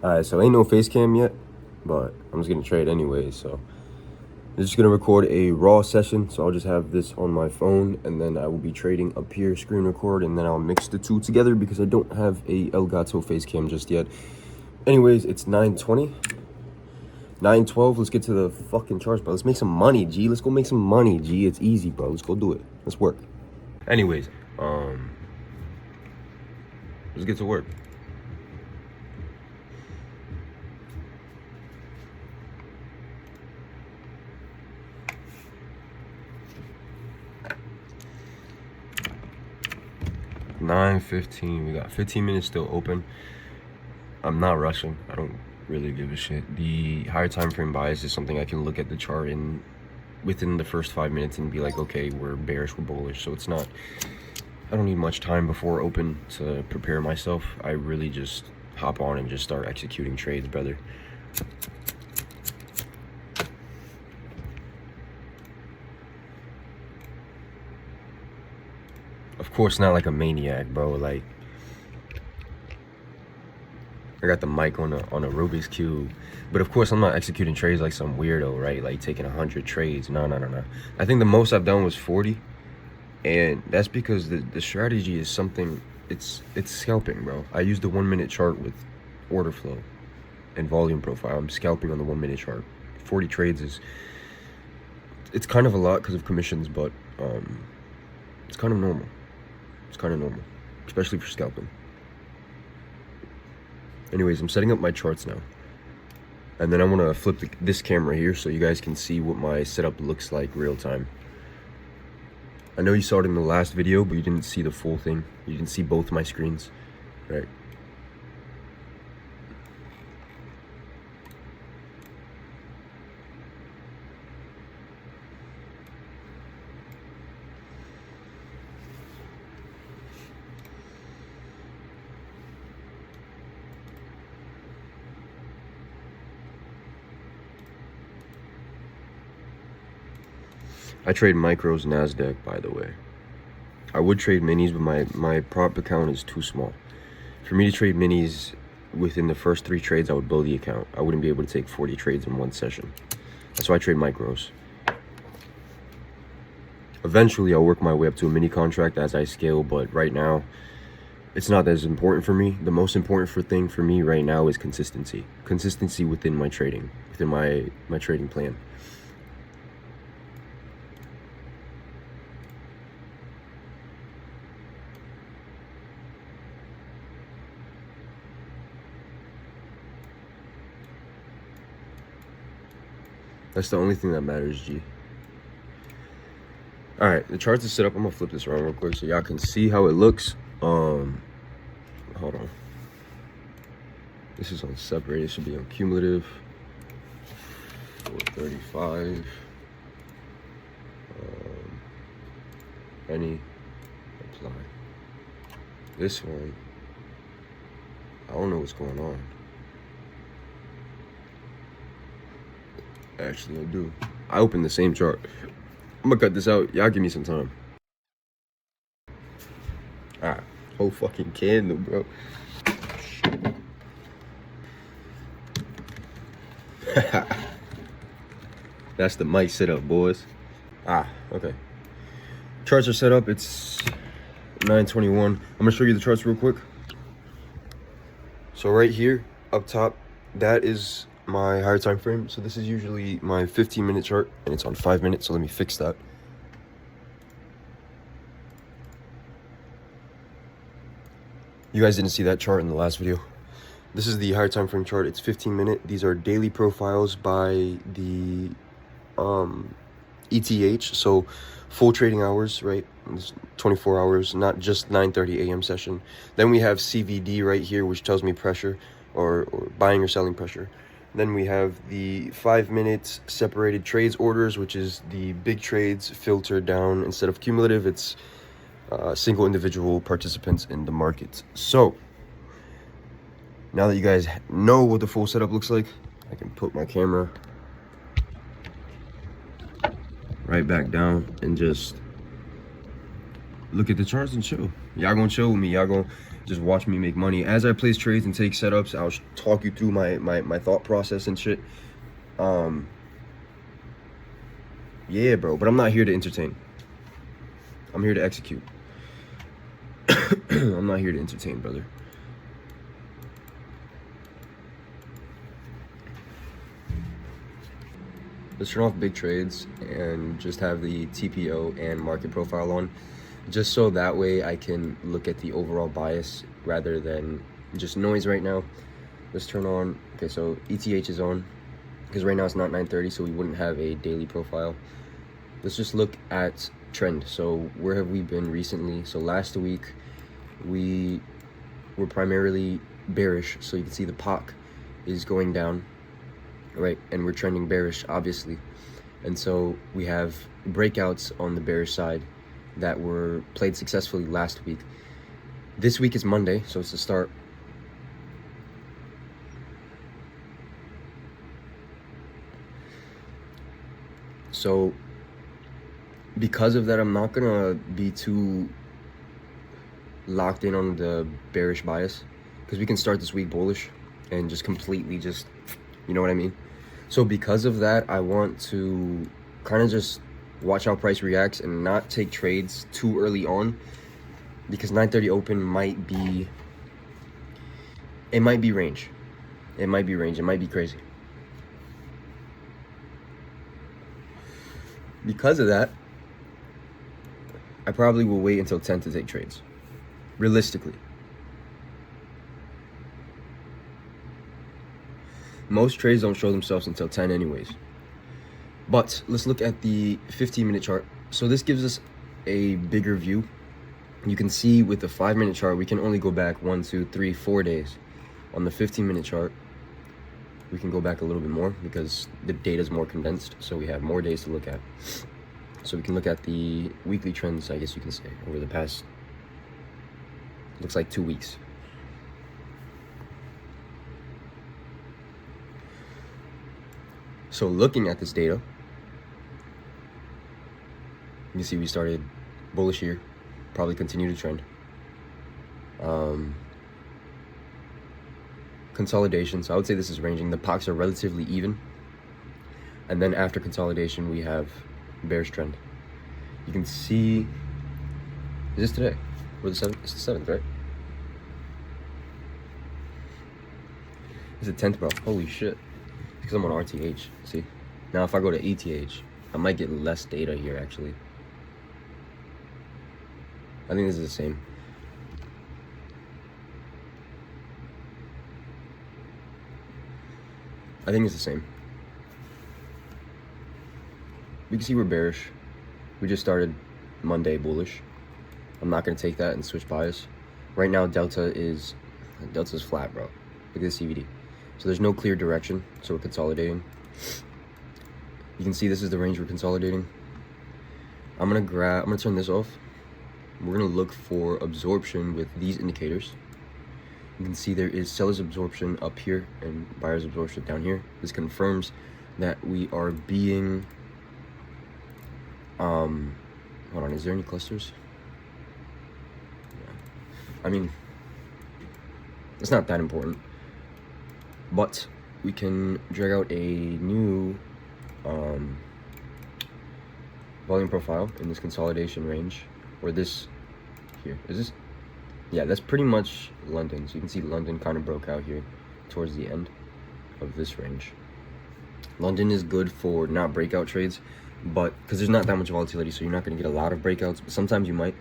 Alright, so ain't no face cam yet, but I'm just gonna trade anyway, so I'm just gonna record a raw session. So I'll just have this on my phone, and then I will be trading up here, screen record, and then I'll mix the two together because I don't have a Elgato face cam just yet. Anyways, it's 9:20, 9:12. Let's get to the fucking charts, bro. Let's make some money, G. Let's go make some money, G. It's easy, bro. Let's go do it. Let's work. Anyways, let's get to work. $9:15. We got 15 minutes still open. I'm not rushing. I don't really give a shit. The higher time frame bias is something I can look at the chart in within the first 5 minutes and be like, okay, we're bearish, we're bullish. So it's not, I don't need much time before open to prepare myself. I really just hop on and just start executing trades, brother. Of course, not like a maniac, bro. Like, I got the mic on a Rubik's Cube. But of course, I'm not executing trades like some weirdo, right? Like taking 100 trades. No. I think the most I've done was 40. And that's because the strategy is something, it's scalping, bro. I use the 1 minute chart with order flow and volume profile. I'm scalping on the 1 minute chart. 40 trades is, it's kind of a lot because of commissions, but it's kind of normal. It's kind of normal, especially for scalping. Anyways, I'm setting up my charts now. And then I want to flip this camera here so you guys can see what my setup looks like real time. I know you saw it in the last video, but you didn't see the full thing. You didn't see both my screens, right? I trade micros NASDAQ, by the way. I would trade minis, but my prop account is too small. For me to trade minis within the first 3 trades, I would blow the account. I wouldn't be able to take 40 trades in one session. That's why I trade micros. Eventually, I'll work my way up to a mini contract as I scale, but right now, it's not as important for me. The most important thing for me right now is consistency. Consistency within my trading, within my trading plan. That's the only thing that matters, G. Alright, the charts are set up. I'm gonna flip this around real quick so y'all can see how it looks. Hold on. This is on separate. It should be on cumulative. 435. Any apply. This one, I don't know what's going on. Actually, I do. I opened the same chart. I'm gonna cut this out. Y'all give me some time. Alright, whole fucking candle, bro. That's the mic setup, boys. Okay. Charts are set up. It's 9:21. I'm gonna show you the charts real quick. So right here, up top, that is my higher time frame. So this is usually my 15-minute chart, and it's on 5 minutes. So let me fix that. You guys didn't see that chart in the last video. This is the higher time frame chart. It's 15-minute. These are daily profiles by the ETH, so full trading hours, right? It's 24 hours, not just 9:30 a.m. session. Then we have CVD right here, which tells me pressure or buying or selling pressure. Then we have the 5 minutes separated trades orders, which is the big trades filtered down. Instead of cumulative, it's single individual participants in the market. So now that you guys know what the full setup looks like, I can put my camera right back down and just look at the charts and chill. Y'all gonna chill with me. Y'all gonna just watch me make money. As I place trades and take setups, I'll talk you through my thought process and shit. Yeah, bro, but I'm not here to entertain. I'm here to execute. I'm not here to entertain, brother. Let's turn off big trades and just have the TPO and market profile on, just so that way I can look at the overall bias rather than just noise right now. Let's turn on, okay, so ETH is on, because right now it's not 9:30, so we wouldn't have a daily profile. Let's just look at trend. So where have we been recently? So last week we were primarily bearish, so you can see the POC is going down, right? And we're trending bearish, obviously. And so we have breakouts on the bearish side that were played successfully last week. This week is Monday, so it's the start. So because of that, I'm not gonna be too locked in on the bearish bias, because we can start this week bullish and just completely just, you know what I mean? So because of that, I want to kind of just watch how price reacts and not take trades too early on, because 9:30 open might be, it might be range. It might be range. It might be crazy. Because of that, I probably will wait until 10 to take trades, realistically. Most trades don't show themselves until 10 anyways. But let's look at the 15-minute chart. So this gives us a bigger view. You can see with the 5-minute chart, we can only go back 1, 2, 3, 4 days. On the 15-minute chart, we can go back a little bit more because the data is more condensed, so we have more days to look at. So we can look at the weekly trends, I guess you can say, over the past, looks like 2 weeks. So looking at this data, you can see we started bullish here, probably continue to trend. Consolidation, so I would say this is ranging. The POCs are relatively even. And then after consolidation, we have bearish trend. You can see, is this today? Or the 7th? It's the 7th, right? It's the 10th, bro. Holy shit. Because I'm on RTH, see? Now if I go to ETH, I might get less data here, actually. I think this is the same. I think it's the same. We can see we're bearish. We just started Monday bullish. I'm not gonna take that and switch bias. Right now, Delta's flat, bro. Look at this CVD. So there's no clear direction, so we're consolidating. You can see this is the range we're consolidating. I'm gonna turn this off. We're gonna look for absorption with these indicators. You can see there is seller's absorption up here and buyer's absorption down here. This confirms that we are being, hold on, is there any clusters? I mean, it's not that important, but we can drag out a new volume profile in this consolidation range, or this here. Is this? Yeah, that's pretty much London. So you can see London kind of broke out here towards the end of this range. London is good for not breakout trades, but because there's not that much volatility, so you're not going to get a lot of breakouts, but sometimes you might.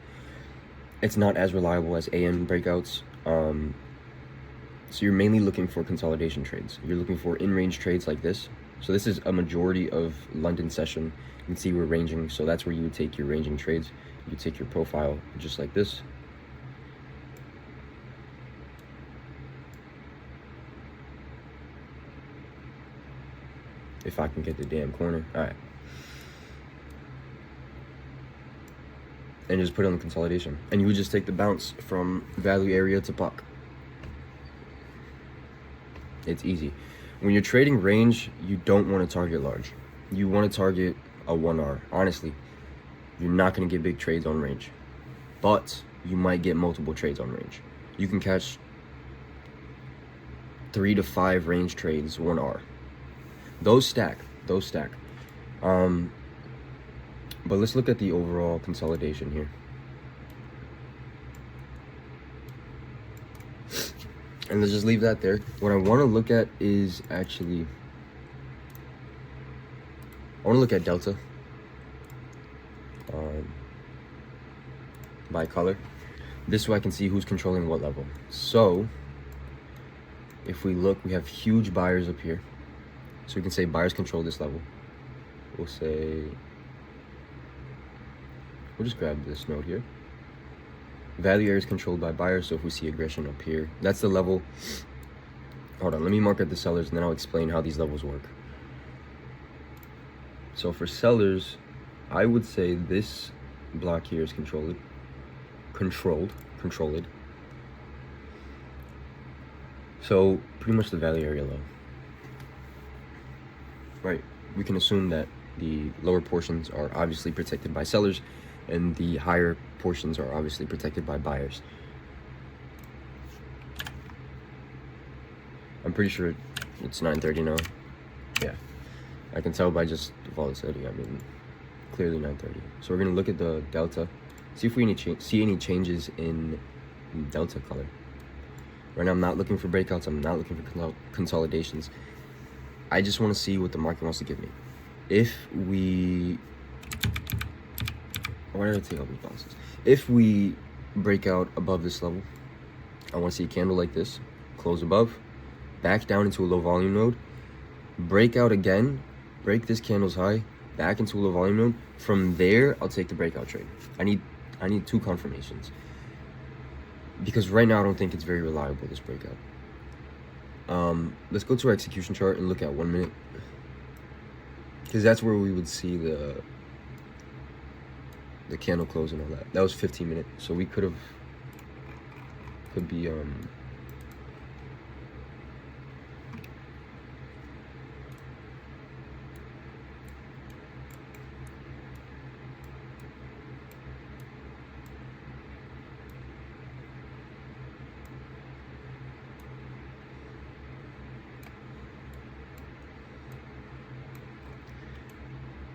It's not as reliable as AM breakouts. So you're mainly looking for consolidation trades. You're looking for in-range trades like this. So this is a majority of London session. You can see we're ranging, so that's where you would take your ranging trades. You take your profile just like this. If I can get the damn corner. All right. And just put it on the consolidation. And you would just take the bounce from value area to POC. It's easy. When you're trading range, you don't want to target large. You want to target a 1R. Honestly, you're not going to get big trades on range. but you might get multiple trades on range. You can catch 3 to 5 range trades 1R. Those stack. But let's look at the overall consolidation here. And let's just leave that there. What I want to look at is actually, I want to look at delta by color. This way I can see who's controlling what level. So if we look, we have huge buyers up here. So we can say buyers control this level. We'll say, we'll just grab this node here. Value area is controlled by buyers, so if we see aggression up here, that's the level. Hold on, let me mark out the sellers and then I'll explain how these levels work. So for sellers, I would say this block here is controlled. So pretty much the value area low. Right, we can assume that the lower portions are obviously protected by sellers and the higher portions are obviously protected by buyers. I'm pretty sure it's 9:30 now. Yeah, I can tell by just the volatility. I mean, clearly 9:30. So we're gonna look at the delta, see if we see any changes in delta color. Right now I'm not looking for breakouts, I'm not looking for consolidations. I just want to see what the market wants to give me. If we, why did I take all these bounces? If we break out above this level, I want to see a candle like this, close above, back down into a low volume node, break out again, break this candle's high, back into a low volume node. From there, I'll take the breakout trade. I need 2 confirmations. Because right now I don't think it's very reliable, this breakout. Let's go to our execution chart and look at 1 minute. Because that's where we would see the candle close and all that. That was 15 minutes, so we could be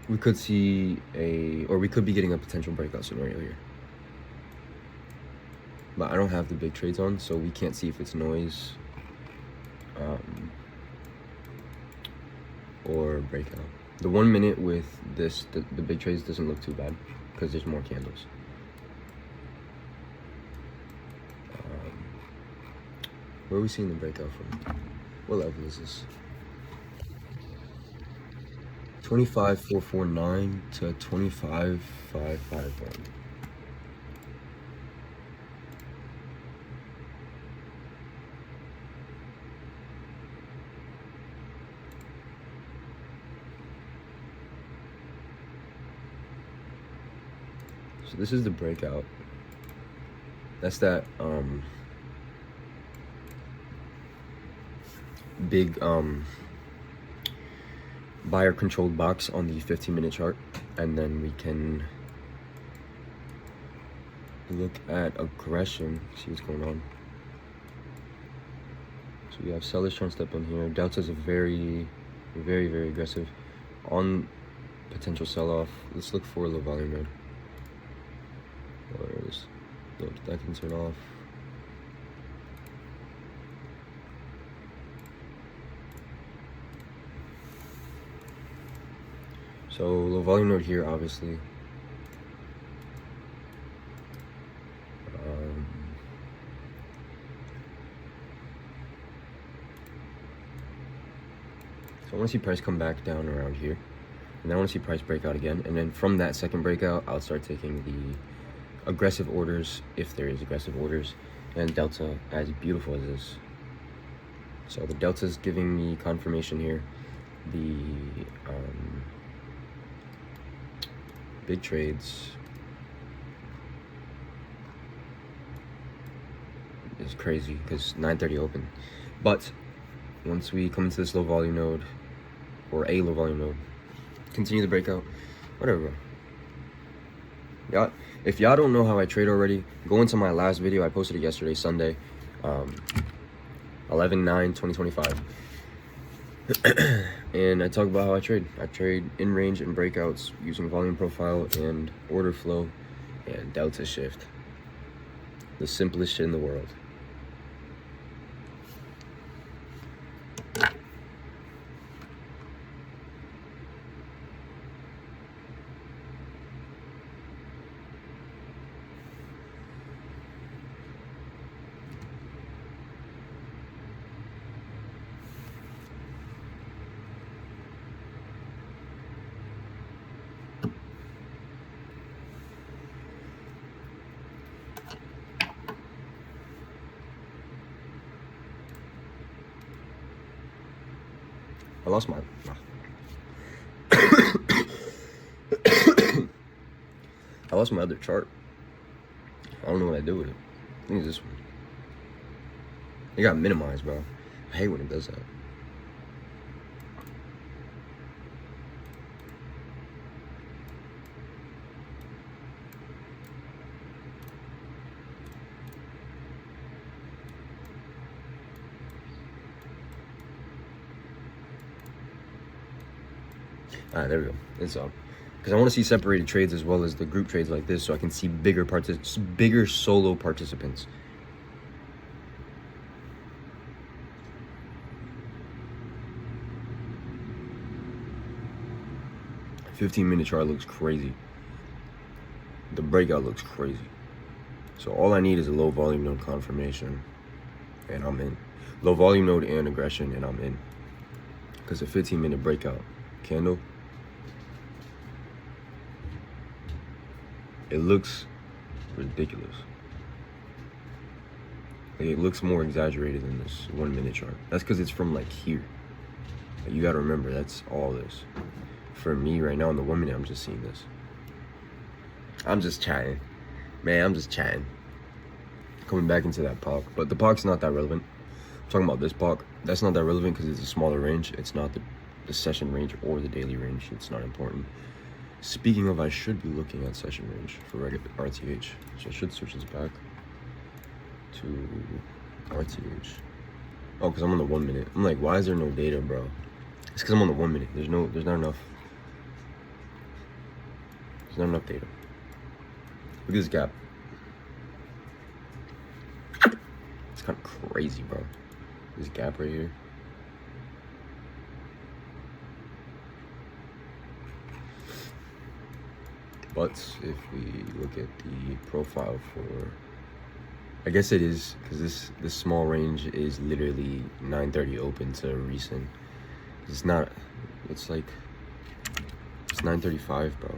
we could see we could be getting a potential breakout scenario here. But I don't have the big trades on, so we can't see if it's noise or breakout. The 1 minute with this, the big trades doesn't look too bad because there's more candles. Where are we seeing the breakout from? What level is this? 25,449 to 25,551. So this is the breakout. That's that big buyer controlled box on the 15-minute chart, and then we can look at aggression, see what's going on. So we have sellers trying to step in here. Delta's a very aggressive on potential sell-off. Let's look for a low volume node. Or this, that can turn off. So low volume node here, obviously. So I want to see price come back down around here, and then I want to see price break out again, and then from that second breakout, I'll start taking the aggressive orders if there is aggressive orders, and delta as beautiful as this. So the delta is giving me confirmation here. The big trades is crazy because 9:30 open, but once we come into this low volume node or a low volume node, continue the breakout, whatever. Yeah, If y'all don't know how I trade already, go into my last video. I posted it yesterday, Sunday, 11/9/2025. And I talk about how I trade. I trade in range and breakouts using volume profile and order flow and delta shift. The simplest shit in the world. I lost my I lost my other chart. I don't know what I do with it. I think it's this one. It got minimized, bro. I hate when it does that. All right, there we go. It's up. Because I want to see separated trades as well as the group trades like this, so I can see bigger solo participants. The 15-minute chart looks crazy. The breakout looks crazy. So all I need is a low volume node confirmation, and I'm in. Low volume node and aggression, and I'm in. Because a 15-minute breakout candle, it looks ridiculous. Like, it looks more exaggerated than this 1 minute chart. That's because it's from like here. Like, you gotta remember, that's all this. For me right now in the 1 minute, I'm just seeing this. I'm just chatting. Man, I'm just chatting. Coming back into that POC. But the POC's not that relevant. I'm talking about this POC. That's not that relevant because it's a smaller range. It's not the session range or the daily range. It's not important. Speaking of, I should be looking at session range for regular RTH. So I should switch this back to RTH. Oh, because I'm on the 1 minute. I'm like, why is there no data, bro? It's because I'm on the 1 minute. There's not enough. There's not enough data. Look at this gap. It's kind of crazy, bro. This gap right here. But if we look at the profile for, I guess it is, because this small range is literally 930 open to recent. It's not, it's like, it's 935, bro.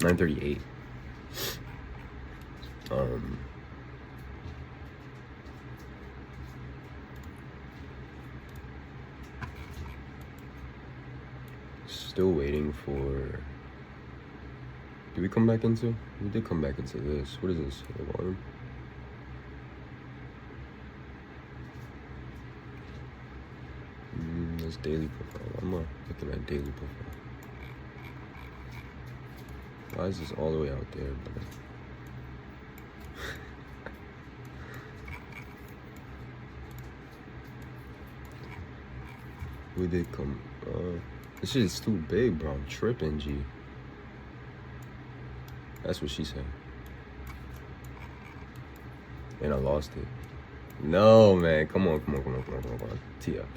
938. Still waiting for, did we come back into? We did come back into this. What is this? The volume? This daily profile. I'm not looking at daily profile. Why is this all the way out there, brother? We did come. This shit is too big, bro. I'm tripping, G. That's what she said. And I lost it. No, man. Come on. Tee up.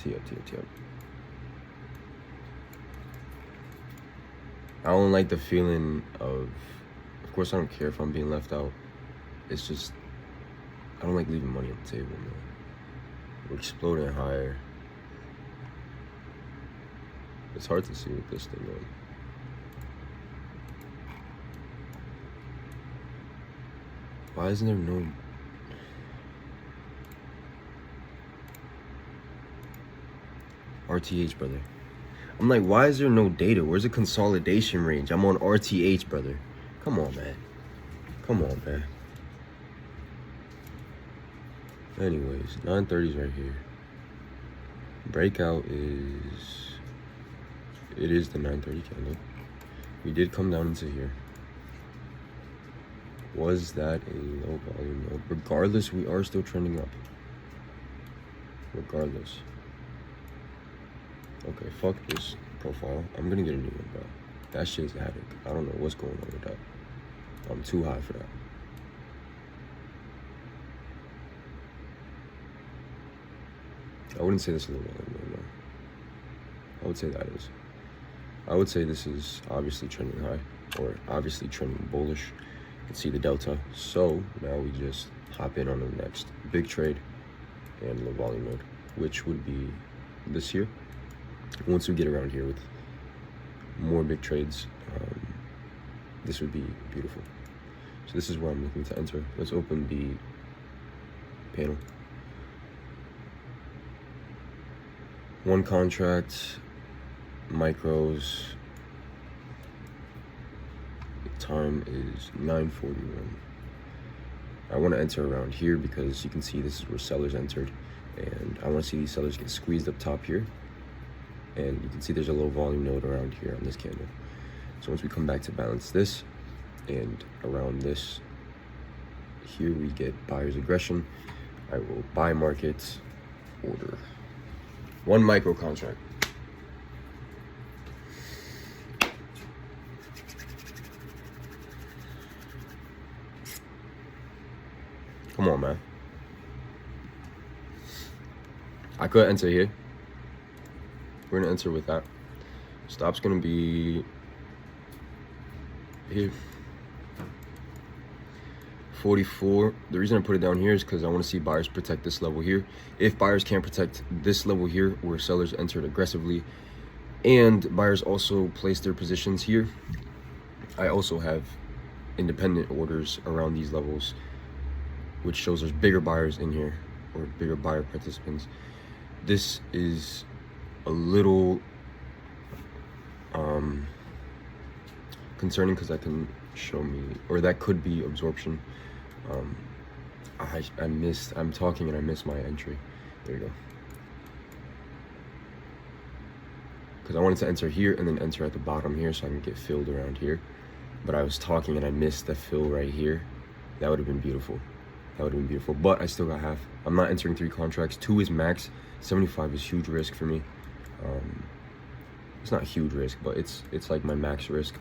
I don't like the feeling of course I don't care if I'm being left out. It's just, I don't like leaving money on the table, man. We're exploding higher. It's hard to see with this thing on. Why isn't there no... RTH, brother. I'm like, why is there no data? Where's the consolidation range? I'm on RTH, brother. Come on, man. Come on, man. Anyways, 930's right here. Breakout is... It is the 930 candle. We did come down into here. Was that a low volume node? Regardless, we are still trending up. Regardless. Okay, fuck this profile. I'm gonna get a new one, bro. That shit's addict. I don't know what's going on with that. I'm too high for that. I wouldn't say this is a low volume node, no. I would say that is. I would say this is obviously trending high, or obviously trending bullish. You can see the delta. So now we just hop in on the next big trade and low volume node, which would be this here. Once we get around here with more big trades, this would be beautiful. So this is where I'm looking to enter. Let's open the panel. One contract, micros. The time is 9:41. I want to enter around here because you can see this is where sellers entered, and I want to see these sellers get squeezed up top here. And you can see there's a low volume node around here on this candle. So once we come back to balance this, and around this here we get buyer's aggression, I will buy market order. One micro contract. Come on, man. I could enter here. We're gonna enter with that. Stop's gonna be here. 44. The reason I put it down here is because I want to see buyers protect this level here. If buyers can't protect this level here where sellers entered aggressively, and buyers also place their positions here, I also have independent orders around these levels, which shows there's bigger buyers in here, or bigger buyer participants. This is a little concerning because that can show me, or that could be absorption. I'm talking and I missed my entry. There you go. Because I wanted to enter here and then enter at the bottom here so I can get filled around here. But I was talking and I missed the fill right here. That would have been beautiful. That would have been beautiful. But I still got half. I'm not entering 3 contracts. 2 is max. 75 is huge risk for me. It's not huge risk, but it's like my max risk.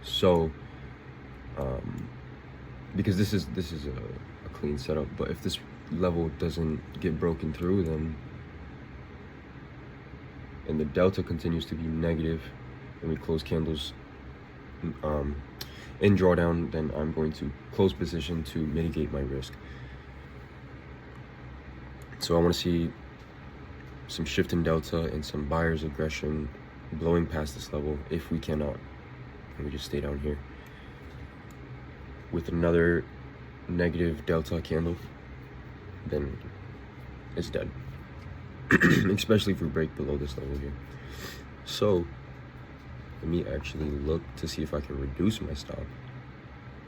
So because this is a clean setup, but if this level doesn't get broken through, then and the delta continues to be negative and we close candles in drawdown, then I'm going to close position to mitigate my risk. So I want to see some shift in delta and some buyer's aggression blowing past this level. If we cannot, and we just stay down here with another negative delta candle, then it's dead. Especially if we break below this level here. So let me actually look to see if I can reduce my stop,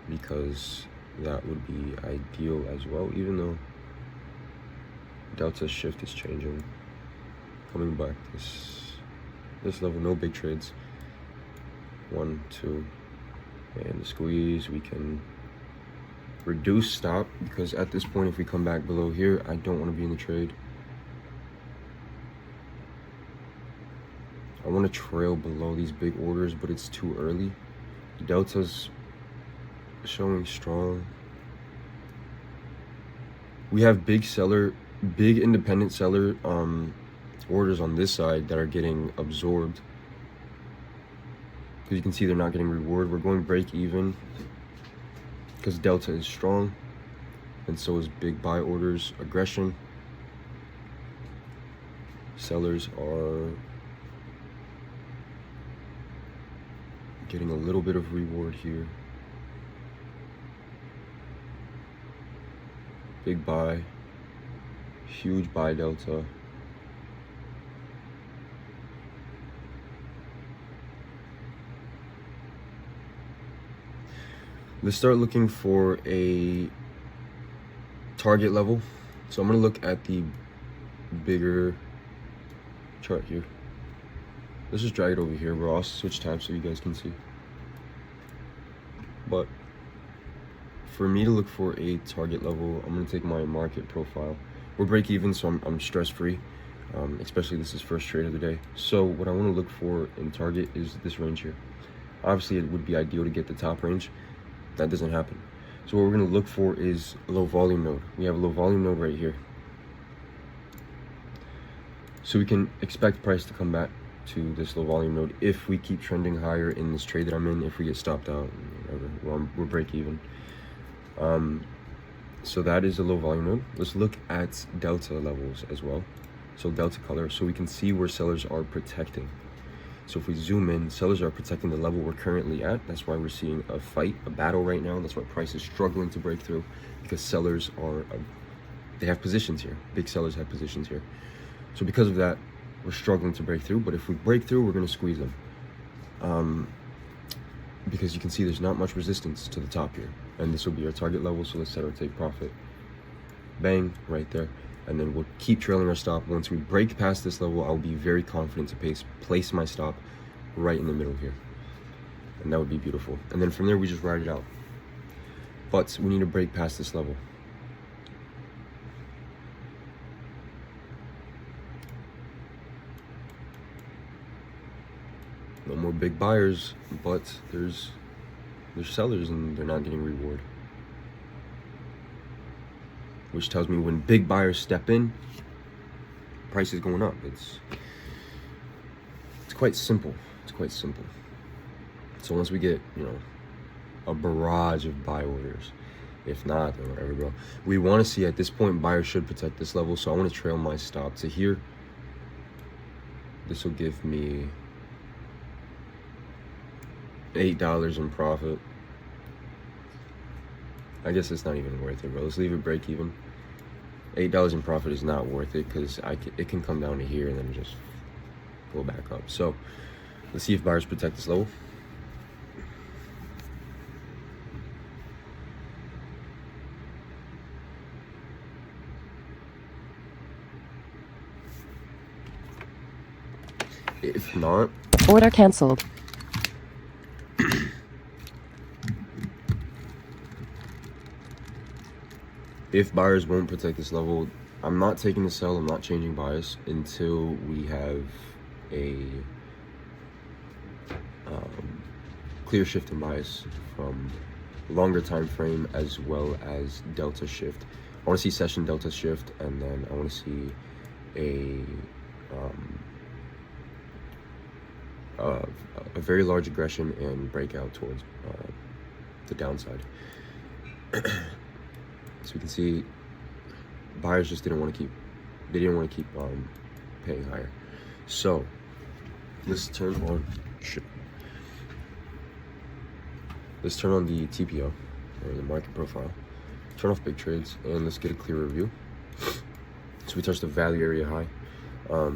because that would be ideal as well, even though delta shift is changing. Coming back this level, no big trades. 1, 2, and the squeeze. We can reduce stop, because at this point if we come back below here, I don't want to be in the trade. I want to trail below these big orders, but it's too early. Delta's showing strong. We have big independent seller orders on this side that are getting absorbed, because you can see they're not getting reward. We're going break even because delta is strong, and so is big buy orders aggression. Sellers are getting a little bit of reward here. Big buy, huge buy delta. Let's start looking for a target level. So I'm gonna look at the bigger chart here. Let's just drag it over here. We'll also switch tabs so you guys can see. But for me to look for a target level, I'm going to take my market profile. We're break even, so I'm stress free, especially this is first trade of the day. So what I want to look for in target is this range here. Obviously it would be ideal to get the top range. That doesn't happen. So what we're going to look for is a low volume node. We have a low volume node right here. So we can expect price to come back to this low volume node if we keep trending higher in this trade that I'm in. If we get stopped out, whatever, well, we're break even. So that is a low volume node. Let's look at delta levels as well. So delta color, so we can see where sellers are protecting. So if we zoom in, sellers are protecting the level we're currently at. That's why we're seeing a fight, a battle right now. That's why price is struggling to break through, because sellers are, they have positions here. Big sellers have positions here. So because of that, we're struggling to break through. But if we break through, we're going to squeeze them. Because you can see there's not much resistance to the top here. And this will be our target level. So let's set our take profit. Bang, right there. And then we'll keep trailing our stop. Once we break past this level, I'll be very confident to place my stop right in the middle here. And that would be beautiful. And then from there, we just ride it out. But we need to break past this level. No more big buyers, but there's sellers and they're not getting reward. Which tells me when big buyers step in, price is going up. It's quite simple. It's quite simple. So once we get, a barrage of buy orders, if not, then whatever, bro. We want to see at this point, buyers should protect this level. So I want to trail my stop to here. This will give me $8 in profit. I guess it's not even worth it, bro. Let's leave it break even. $8 in profit is not worth it because it can come down to here and then just go back up. So let's see if buyers protect this level. If not, order canceled. If buyers won't protect this level, I'm not taking the sell. I'm not changing bias until we have a clear shift in bias from longer time frame as well as delta shift. I want to see session delta shift, and then I want to see a very large aggression and breakout towards the downside. So we can see buyers just didn't want to keep paying higher. So let's turn on let's turn on the TPO or the market profile, turn off big trades, and let's get a clearer view. So we touched the value area high. I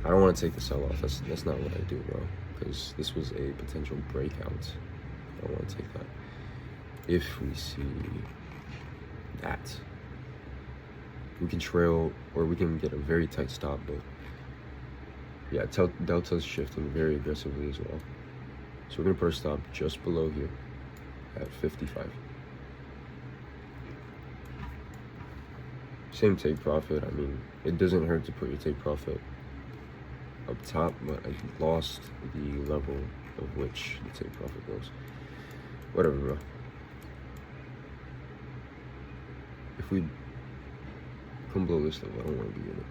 don't want to take the sell off. That's not what I do, bro, because this was a potential breakout. I don't want to take that. If we see that, we can trail, or we can get a very tight stop. But yeah, delta's shifting very aggressively as well. So we're gonna put our stop just below here at 55. Same take profit. I mean, it doesn't hurt to put your take profit up top, but I lost the level of which the take profit goes. Whatever, bro. If we come below this level, I don't want to be in it.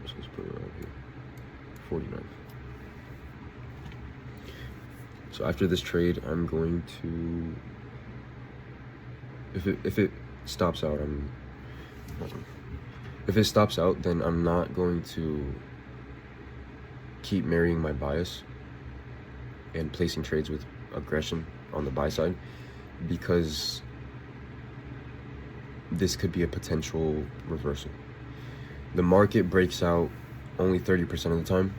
So let's put it around here. 49. So after this trade, I'm going to, if it stops out, if it stops out, then I'm not going to keep marrying my bias and placing trades with aggression on the buy side, because this could be a potential reversal. The market breaks out only 30% of the time.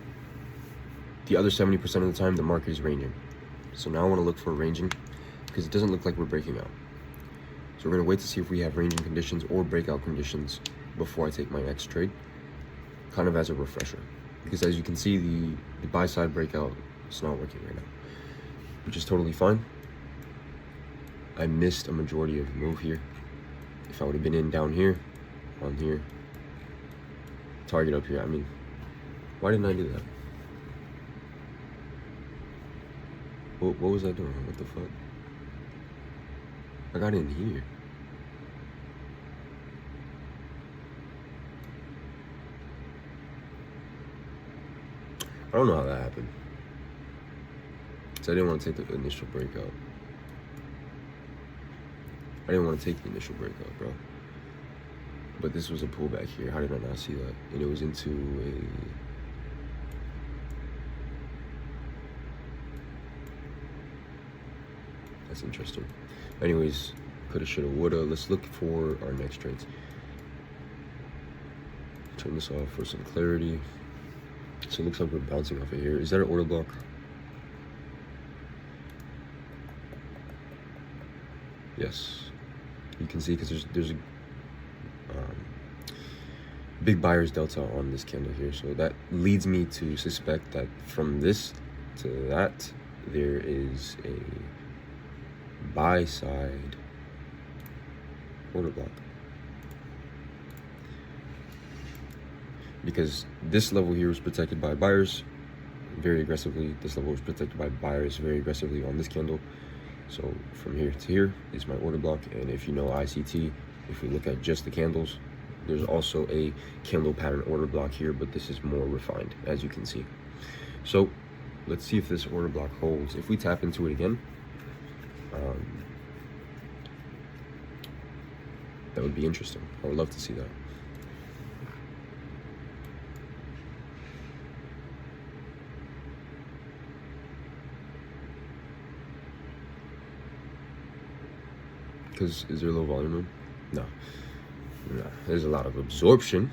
The other 70% of the time, the market is ranging. So now I want to look for ranging, because it doesn't look like we're breaking out. So we're going to wait to see if we have ranging conditions or breakout conditions before I take my next trade, kind of as a refresher. Because as you can see, the buy side breakout is not working right now. which is totally fine. I missed a majority of the move here. If I would have been in down here, on here, target up here, I mean, why didn't I do that? What was I doing? What the fuck? I got in here. I don't know how that happened. So I didn't want to take the initial breakout. I didn't want to take the initial breakout, bro. But this was a pullback here. How did I not see that? And it was into a... That's interesting. Anyways, coulda, shoulda, woulda. Let's look for our next trades. Turn this off for some clarity. So it looks like we're bouncing off of here. Is that an order block? Yes. You can see because there's a big buyer's delta on this candle here. So that leads me to suspect that from this to that, there is a buy side order block. Because this level here was protected by buyers very aggressively. This level was protected by buyers very aggressively on this candle. So from here to here is my order block. And if you know ICT, if we look at just the candles, there's also a candle pattern order block here, but this is more refined, as you can see. So let's see if this order block holds. If we tap into it again, that would be interesting. I would love to see that. Because is there a low volume room? No. No. There's a lot of absorption.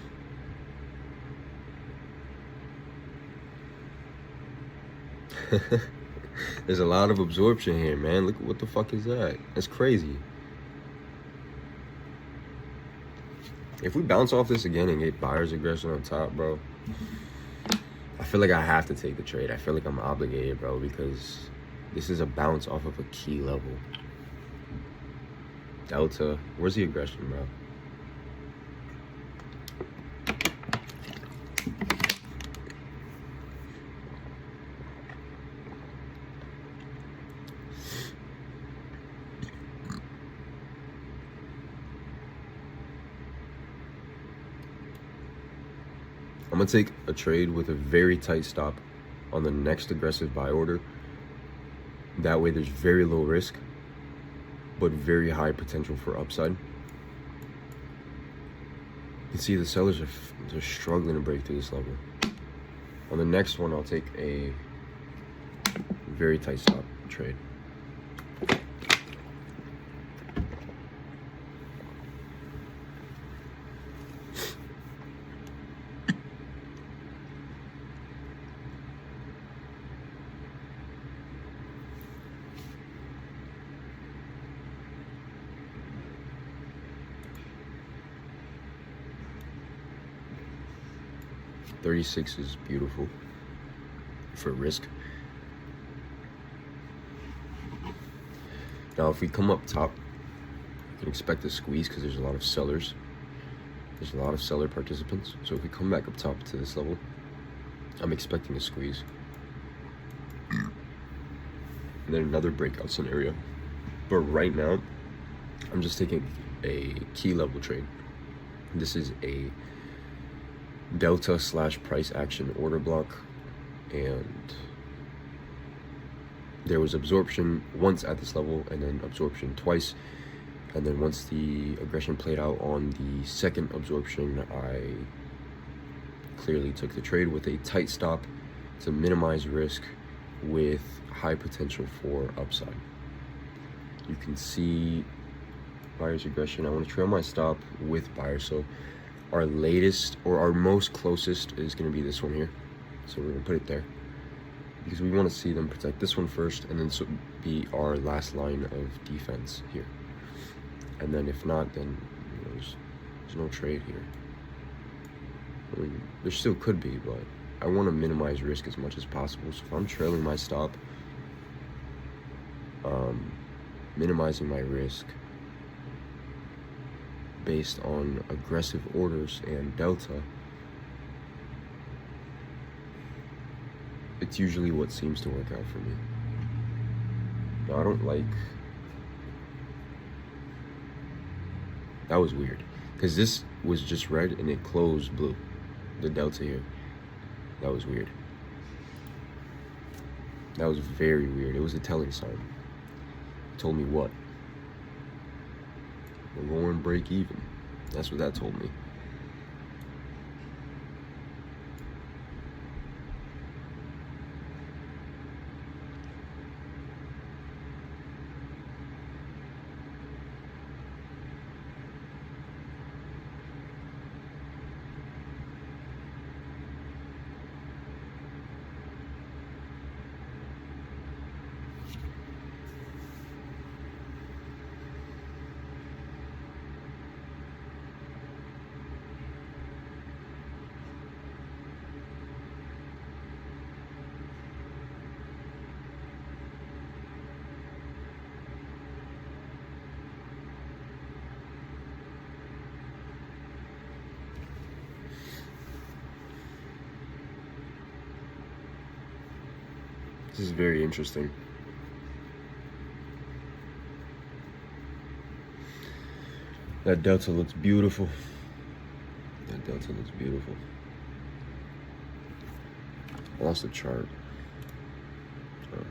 There's a lot of absorption here, man. Look, what the fuck is that? That's crazy. If we bounce off this again and get buyer's aggression on top, bro, I feel like I have to take the trade. I feel like I'm obligated, bro, because this is a bounce off of a key level. Delta, where's the aggression, bro? I'm gonna take a trade with a very tight stop on the next aggressive buy order. That way there's very low risk, but very high potential for upside. You can see the sellers are struggling to break through this level. On the next one, I'll take a very tight stop trade. $36 is beautiful for risk. Now, if we come up top, you can expect a squeeze because there's a lot of sellers. There's a lot of seller participants. So if we come back up top to this level, I'm expecting a squeeze. And then another breakout scenario. But right now, I'm just taking a key level trade. This is a delta / price action order block, and there was absorption once at this level and then absorption twice, and then once the aggression played out on the second absorption, I clearly took the trade with a tight stop to minimize risk with high potential for upside. You can see buyer's aggression. I want to trail my stop with buyer, so our latest or our most closest is going to be this one here. So we're going to put it there because we want to see them protect this one first, and then this will be our last line of defense here. And then if not, then there's no trade here. I mean, there still could be, but I want to minimize risk as much as possible. So if I'm trailing my stop, minimizing my risk based on aggressive orders and delta, it's usually what seems to work out for me. Now, I don't like... That was weird, because this was just red and it closed blue. The delta here. That was weird. That was very weird. It was a telling sign. It told me what? We're going break even. That's what that told me. This is very interesting. That delta looks beautiful. That delta looks beautiful. I lost the chart. Oh.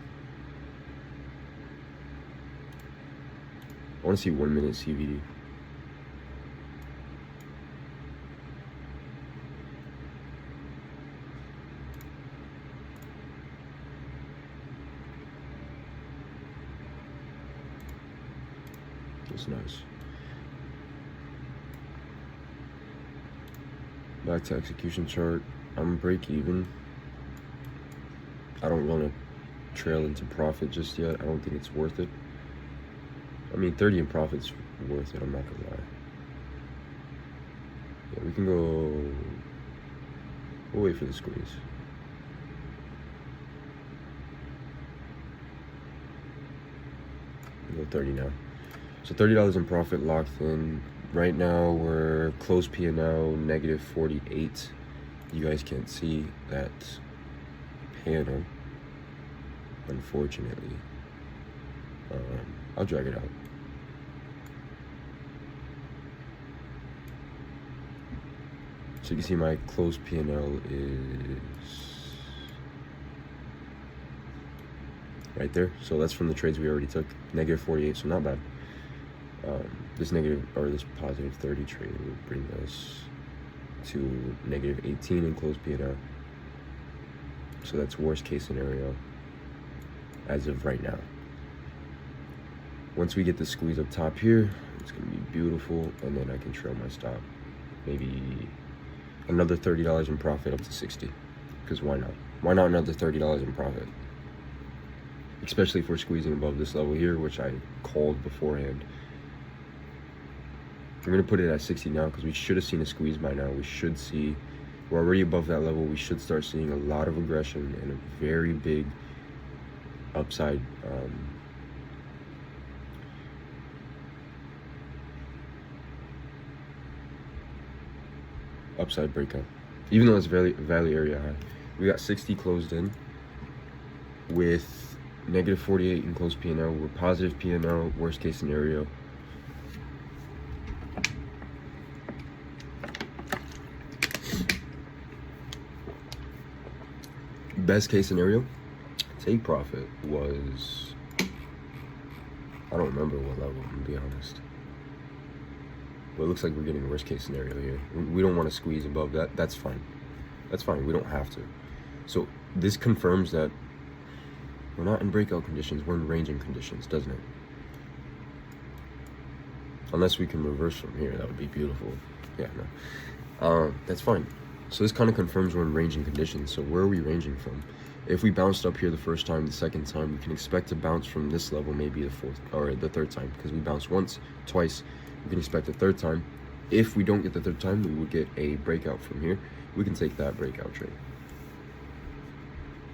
I want to see 1 minute CVD. That's nice. Back to execution chart. I'm break even. I don't want to trail into profit just yet. I don't think it's worth it. I mean, 30 in profit's worth it, I'm not gonna lie. Yeah, we can go... We'll wait for the squeeze. We'll go 30 now. So $30 in profit locked in. Right now we're close P&L negative 48. You guys can't see that panel, unfortunately. I'll drag it out. So you can see my close P&L is right there. So that's from the trades we already took. Negative 48, so not bad. This negative or this positive 30 trade would bring us to negative 18 in close P&L. So that's worst case scenario as of right now. Once we get the squeeze up top here, it's gonna be beautiful, and then I can trail my stop. Maybe another $30 in profit up to 60, because why not? Why not another $30 in profit? Especially if we're squeezing above this level here, which I called beforehand. I'm gonna put it at 60 now because we should have seen a squeeze by now. We should see, we're already above that level. We should start seeing a lot of aggression and a very big upside upside breakout. Even though it's value area high. We got 60 closed in with negative 48 in close P&L. We're positive P&L, worst case scenario. Best case scenario, take profit was, I don't remember what level, to be honest. But it looks like we're getting worst case scenario here. We don't want to squeeze above that. That's fine. That's fine. We don't have to. So this confirms that we're not in breakout conditions. We're in ranging conditions, doesn't it? Unless we can reverse from here. That would be beautiful. Yeah, no. That's fine. So this kind of confirms we're in ranging conditions. So where are we ranging from? If we bounced up here the first time, the second time, we can expect to bounce from this level maybe the fourth or the third time, because we bounced once, twice. We can expect a third time. If we don't get the third time, we would get a breakout from here. We can take that breakout trade.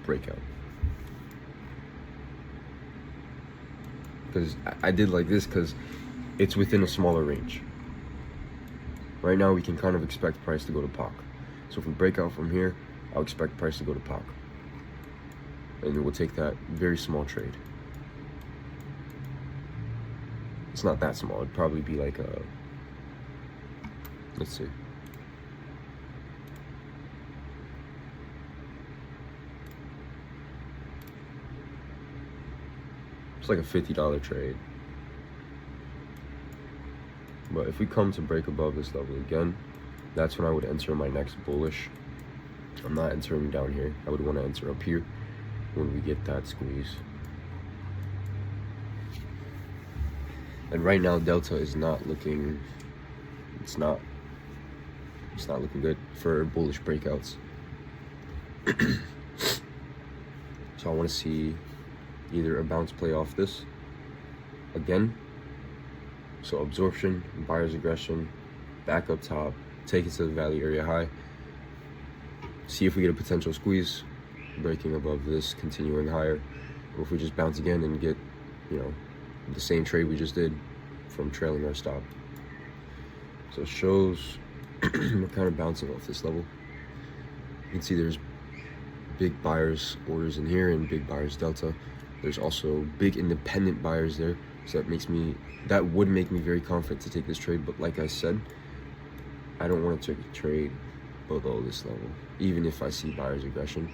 Breakout. because I did like this because it's within a smaller range. Right now we can kind of expect price to go to POC. So if we break out from here, I'll expect price to go to POC. And then we'll take that very small trade. It's not that small. It'd probably be like a, let's see. It's like a $50 trade. But if we come to break above this level again, that's when I would enter my next bullish. I'm not entering down here. I would want to enter up here when we get that squeeze. And right now Delta is not looking, it's not looking good for bullish breakouts. So I want to see either a bounce play off this again. So absorption, buyer's aggression, back up top, take it to the value area high. See if we get a potential squeeze, breaking above this, continuing higher, or if we just bounce again and get, you know, the same trade we just did from trailing our stop. So it shows we're kind of bouncing off this level. You can see there's big buyers orders in here and big buyers delta. There's also big independent buyers there. So that would make me very confident to take this trade. But like I said, I don't want to take a trade below this level, even if I see buyer's aggression.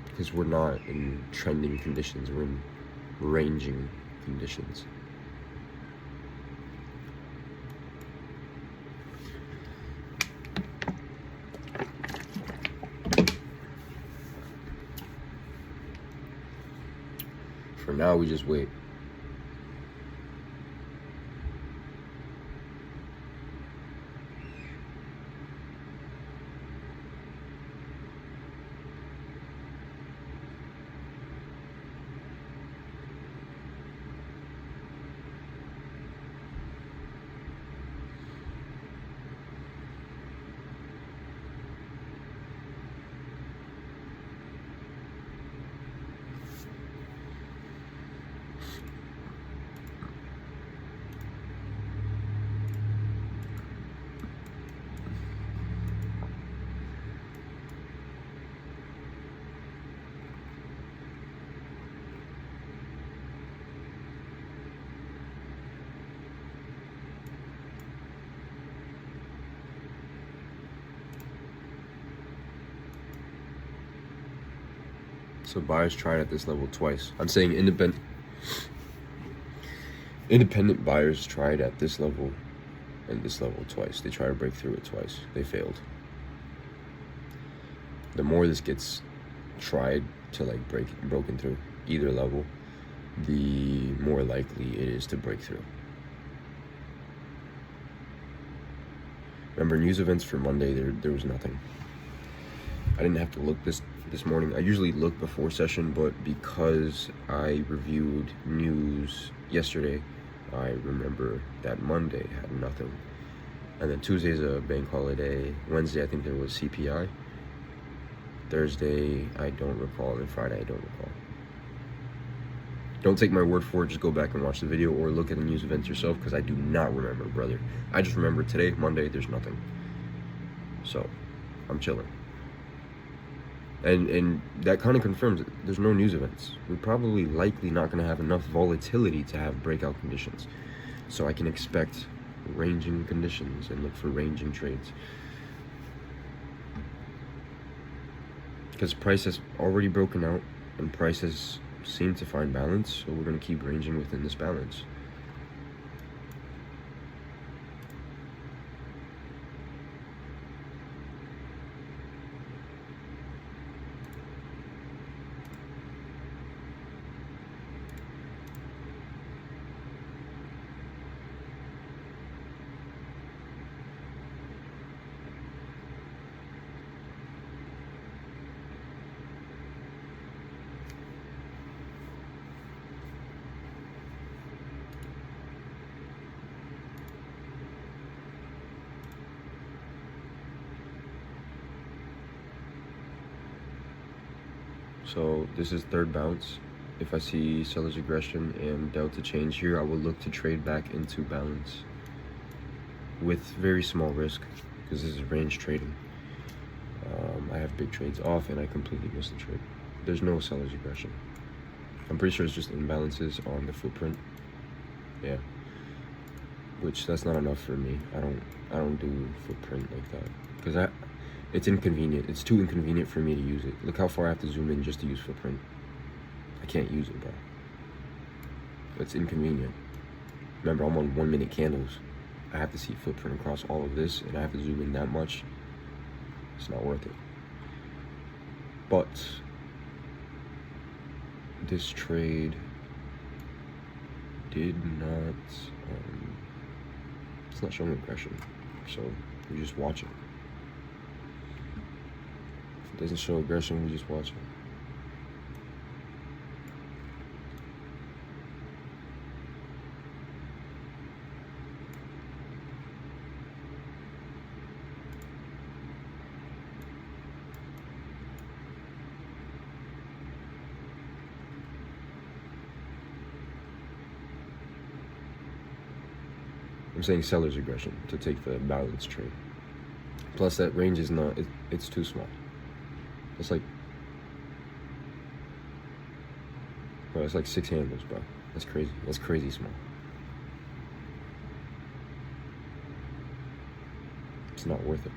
Because we're not in trending conditions, we're in ranging conditions. For now, we just wait. So buyers tried at this level twice. I'm saying independent buyers tried at this level and this level twice. They tried to break through it twice. They failed. The more this gets tried to like broken through either level, the more likely it is to break through. Remember, news events for Monday, there was nothing. I didn't have to look this morning. I usually look before session, but because I reviewed news yesterday, I remember that Monday had nothing. And then Tuesday's a bank holiday. Wednesday, I think there was CPI. Thursday, I don't recall. And Friday, I don't recall. Don't take my word for it. Just go back and watch the video or look at the news events yourself, because I do not remember, brother. I just remember today, Monday, there's nothing. So, I'm chilling. And that kind of confirms it. There's no news events. We're probably likely not going to have enough volatility to have breakout conditions. So I can expect ranging conditions and look for ranging trades. Because price has already broken out and prices seem to find balance. So we're going to keep ranging within this balance. So this is third bounce. if I see seller's aggression and delta change here, I will look to trade back into balance with very small risk, because this is range trading. I have big trades off and I completely missed the trade. There's no seller's aggression. I'm pretty sure it's just imbalances on the footprint. Yeah, which that's not enough for me. I don't do footprint like that, because it's inconvenient. It's too inconvenient for me to use it. Look how far I have to zoom in just to use footprint. I can't use it, bro. It's inconvenient. Remember, I'm on 1 minute candles. I have to see footprint across all of this, and I have to zoom in that much. It's not worth it. But this trade did not, it's not showing aggression, so we just watch it. If it doesn't show aggression, we just watch it. I'm saying seller's aggression to take the balance trade. Plus that range is not, it's too small. It's like, bro, it's like 6 handles, bro. That's crazy. That's crazy small. It's not worth it.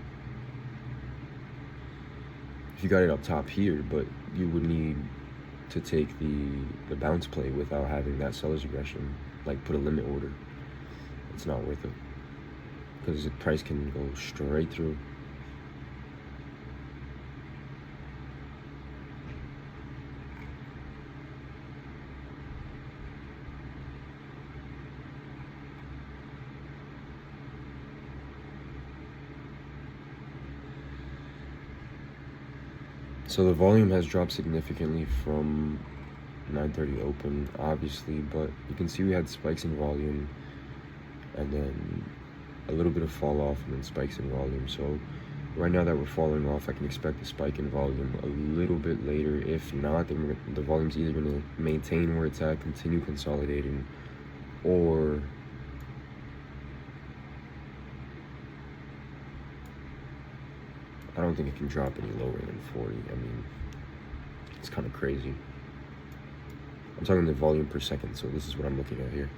If you got it up top here, but you would need to take the bounce play without having that seller's aggression, like put a limit order. It's not worth it, because the price can go straight through. So the volume has dropped significantly from 9:30 open, obviously, but you can see we had spikes in volume and then a little bit of fall off and then spikes in volume. So right now that we're falling off, I can expect a spike in volume a little bit later. If not, then the volume's either going to maintain where it's at, continue consolidating, or I don't think it can drop any lower than 40. I mean, it's kind of crazy. I'm talking the volume per second, so this is what I'm looking at here.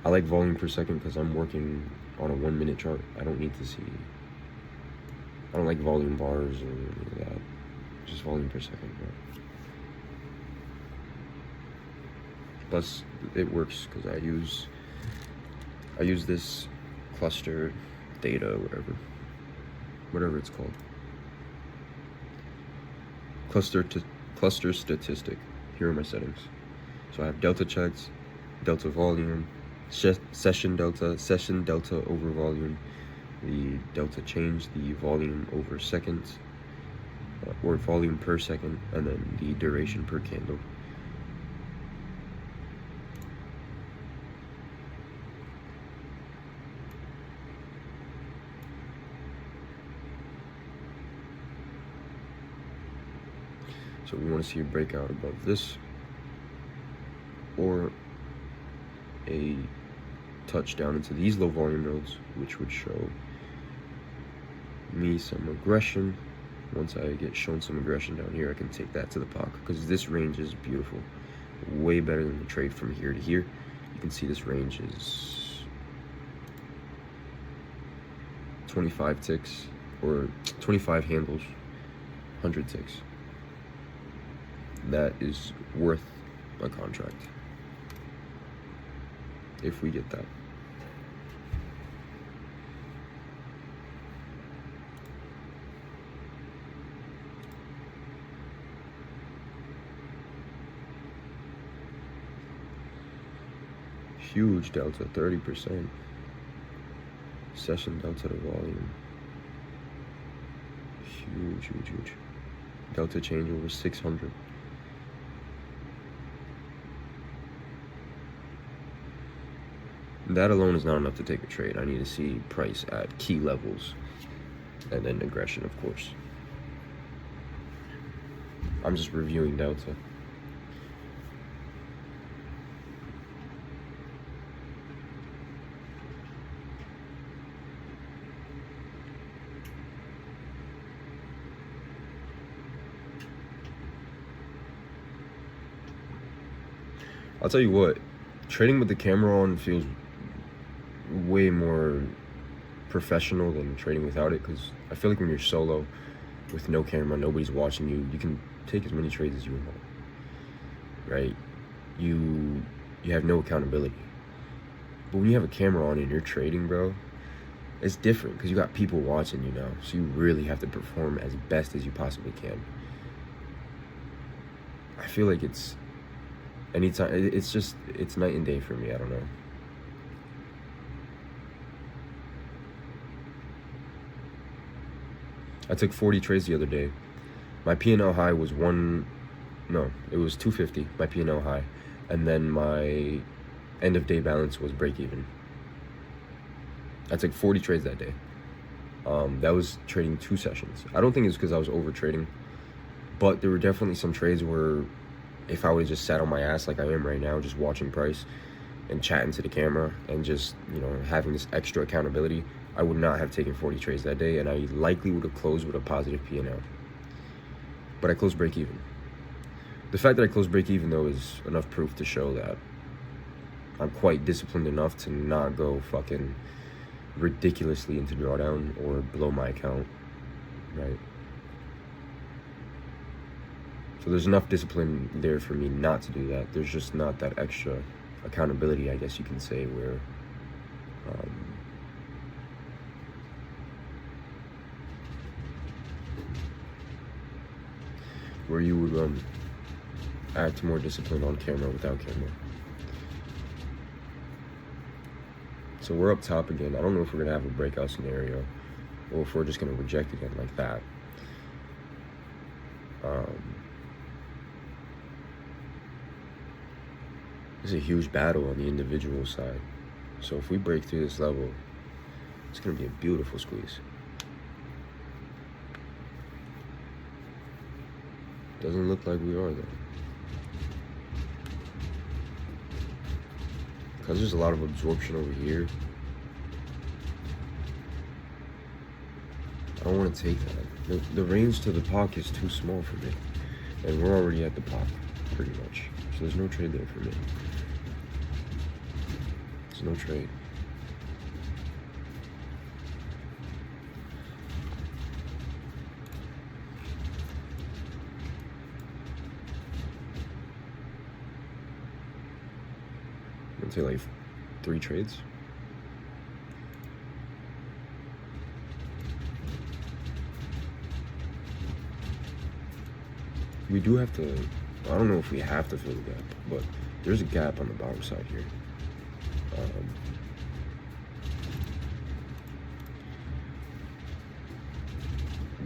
I like volume per second because I'm working on a 1 minute chart. I don't need to see, I don't like volume bars or any of that. Just volume per second, right? Plus, it works because I use this cluster data, whatever it's called. Cluster statistic. Here are my settings. So I have delta checks, delta volume, session delta over volume, the delta change, the volume over seconds, or volume per second, and then the duration per candle. So we want to see a breakout above this, or a touchdown into these low volume nodes, which would show me some aggression. Once I get shown some aggression down here, I can take that to the pocket, because this range is beautiful, way better than the trade from here to here. You can see this range is 25 ticks, or 25 handles, 100 ticks. That is worth a contract if we get that. Huge delta, 30%. Session delta to volume. Huge. Delta change over 600. That alone is not enough to take a trade. I need to see price at key levels, and then aggression, of course. I'm just reviewing delta. I'll tell you what, trading with the camera on feels way more professional than trading without it, because I feel like when you're solo with no camera, nobody's watching you, you can take as many trades as you want, right? You have no accountability. But when you have a camera on and you're trading, bro, it's different because you got people watching you now, so you really have to perform as best as you possibly can. I feel like it's night and day for me. I don't know. I took 40 trades the other day. My P&L high was it was 250, my P&L high. And then my end of day balance was break even. I took 40 trades that day. That was trading 2 sessions. I don't think it's because I was over trading, but there were definitely some trades where if I would have just sat on my ass like I am right now, just watching price and chatting to the camera and just, having this extra accountability, I would not have taken 40 trades that day, and I likely would have closed with a positive P&L. But I closed break even. The fact that I closed break even, though, is enough proof to show that I'm quite disciplined enough to not go fucking ridiculously into drawdown or blow my account, right? So there's enough discipline there for me not to do that. There's just not that extra accountability, I guess you can say, where you would act more disciplined on camera without camera. So we're up top again. I don't know if we're gonna have a breakout scenario or if we're just gonna reject again like that. It's a huge battle on the individual side. So if we break through this level, it's gonna be a beautiful squeeze. Doesn't look like we are though. Because there's a lot of absorption over here. I don't want to take that. The range to the POC is too small for me. And we're already at the POC, pretty much. So there's no trade there for me. There's no trade. I'd say like 3 trades. We do have to, I don't know if we have to fill the gap, but there's a gap on the bottom side here.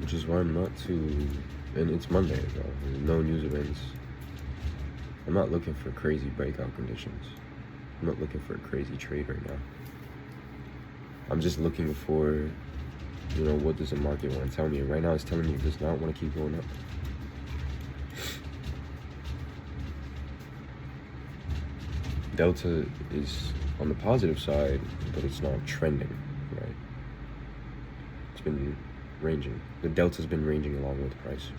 Which is why I'm not too, and it's Monday, bro. There's no news events. I'm not looking for crazy breakout conditions. I'm not looking for a crazy trade right now. I'm just looking for, what does the market want to tell me? And right now it's telling me it does not want to keep going up. Delta is on the positive side, but it's not trending, right? It's been ranging. The delta's been ranging along with price.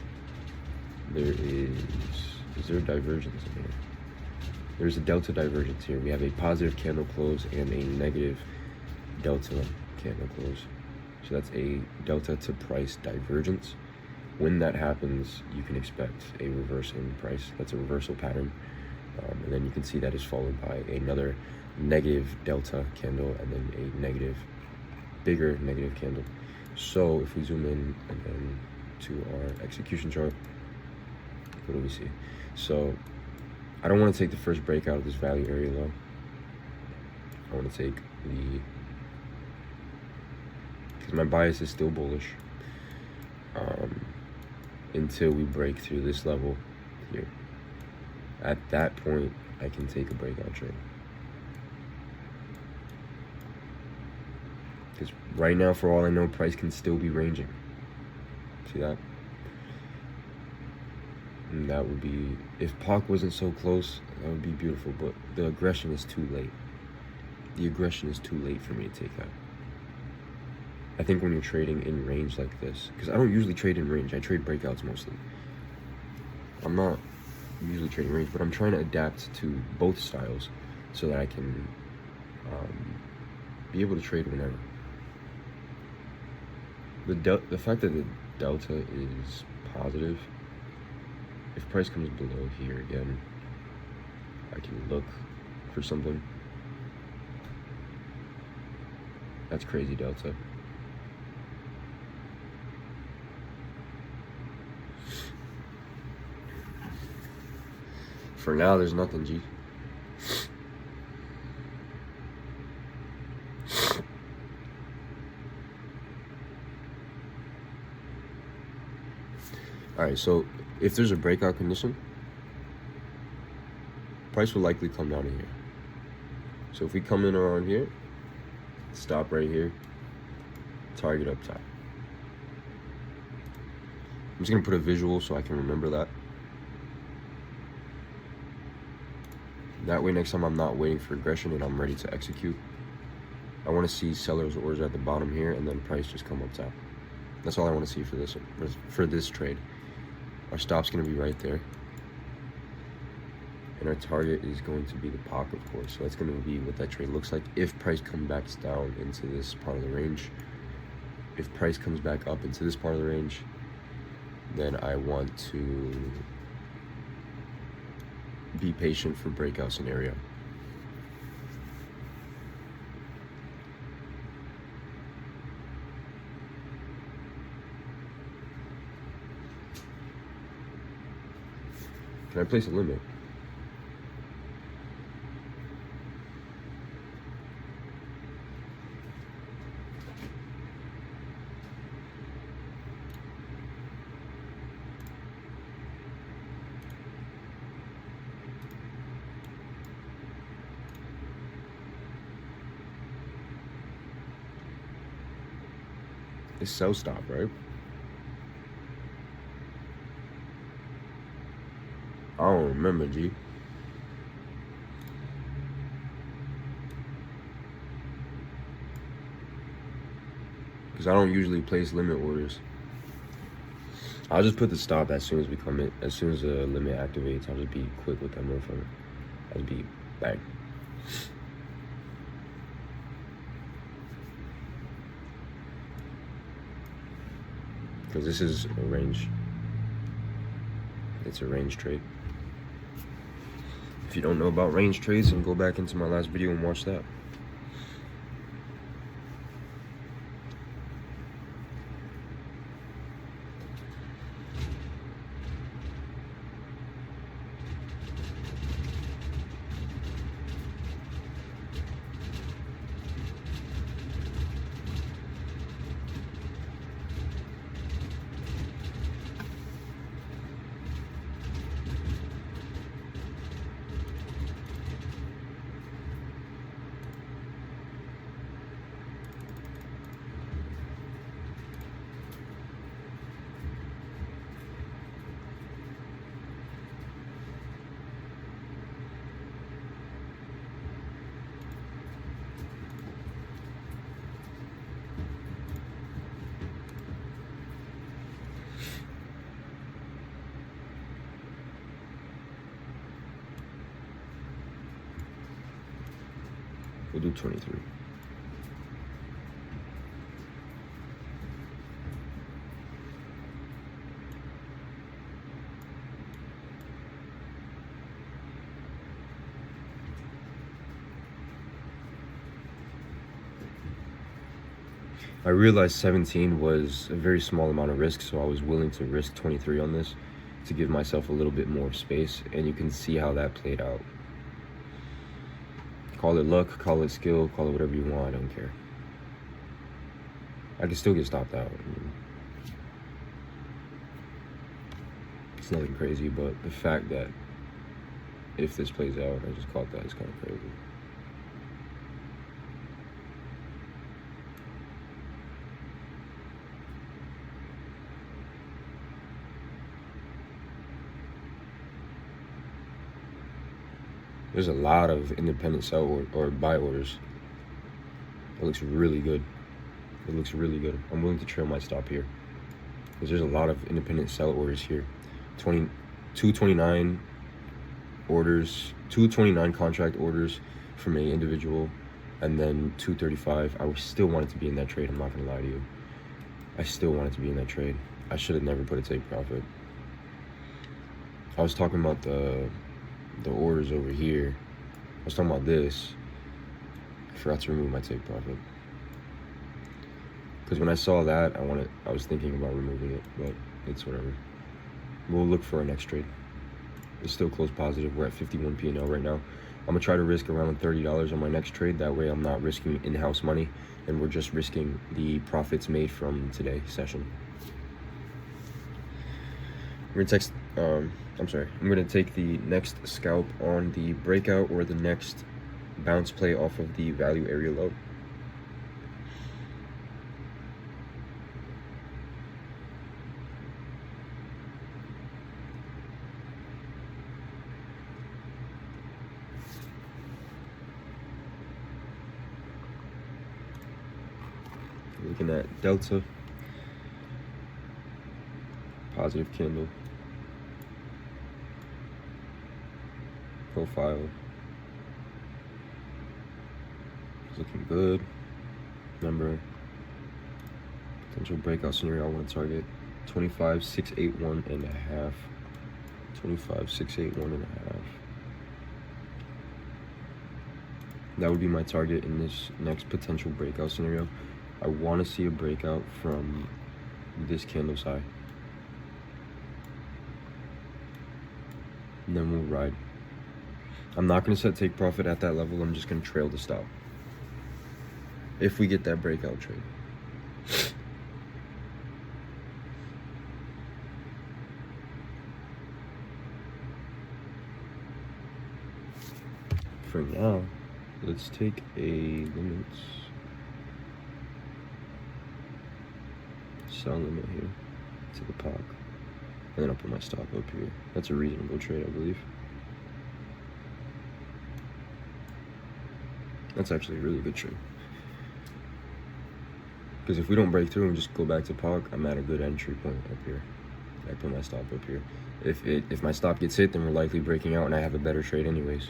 Is there a divergence in here? There's a delta divergence here. We have a positive candle close and a negative delta candle close. So that's a delta to price divergence. When that happens, you can expect a reversal in price. That's a reversal pattern. And then you can see that is followed by another negative delta candle and then a bigger negative candle. So if we zoom in again to our execution chart, what do we see? So I don't want to take the first breakout of this value area though. I want to take because my bias is still bullish until we break through this level here. At that point, I can take a breakout trade. Because right now, for all I know, price can still be ranging. See that? And that would be, if POC wasn't so close, that would be beautiful. But the aggression is too late. The aggression is too late for me to take that. I think when you're trading in range like this, because I don't usually trade in range, I trade breakouts mostly. I'm not usually trading range, but I'm trying to adapt to both styles so that I can be able to trade whenever. The fact that the delta is positive, if price comes below here again, I can look for something. That's crazy delta. For now, there's nothing, G. All right, so if there's a breakout condition, price will likely come down in here. So if we come in around here, stop right here, target up top. I'm just gonna put a visual so I can remember that. That way next time I'm not waiting for aggression and I'm ready to execute. I wanna see sellers' orders at the bottom here and then price just come up top. That's all I wanna see for this trade. Our stop's gonna be right there. And our target is going to be the POC, of course. So that's going to be what that trade looks like. If price comes back down into this part of the range, if price comes back up into this part of the range, then I want to be patient for breakout scenario. Can I place a limit? It's sell stop, right? I don't remember, G. Because I don't usually place limit orders. I'll just put the stop as soon as we come in. As soon as the limit activates, I'll just be quick with that motherfucker. I'll just be bang. Because this is a range. It's a range trade. If you don't know about range trades, then go back into my last video and watch that. We'll do 23. I realized 17 was a very small amount of risk, so I was willing to risk 23 on this to give myself a little bit more space, and you can see how that played out. Call it luck, call it skill, call it whatever you want, I don't care. I can still get stopped out. I mean, it's nothing crazy, but the fact that if this plays out, I just caught that is kind of crazy. There's a lot of independent sell or buy orders. It looks really good. It looks really good. I'm willing to trail my stop here because there's a lot of independent sell orders here. 229, orders, 229 contract orders from a individual, and then 235. I still wanted to be in that trade. I'm not gonna lie to you. I still wanted to be in that trade. I should have never put a take profit. I was talking about the orders over here. I was talking about this. I forgot to remove my take profit. Because when I saw that, I was thinking about removing it, but it's whatever. We'll look for our next trade. It's still close positive. We're at 51 P&L right now. I'm gonna try to risk around $30 on my next trade. That way I'm not risking in-house money, and we're just risking the profits made from today's session. I'm gonna take the next scalp on the breakout or the next bounce play off of the value area low. Looking at Delta, positive candle, profile, it's looking good. Remember, potential breakout scenario I want to target 25,681 and a half. 25,681 and a half. That would be my target in this next potential breakout scenario. I want to see a breakout from this candle's high. And then we'll ride. I'm not going to set take profit at that level. I'm just going to trail the stop. If we get that breakout trade. For now, let's take a limits. Sell limit here to the POC. And then I'll put my stop up here. That's a reasonable trade, I believe. That's actually a really good trade. Because if we don't break through and just go back to POC, I'm at a good entry point up here. I put my stop up here. If my stop gets hit, then we're likely breaking out and I have a better trade anyways.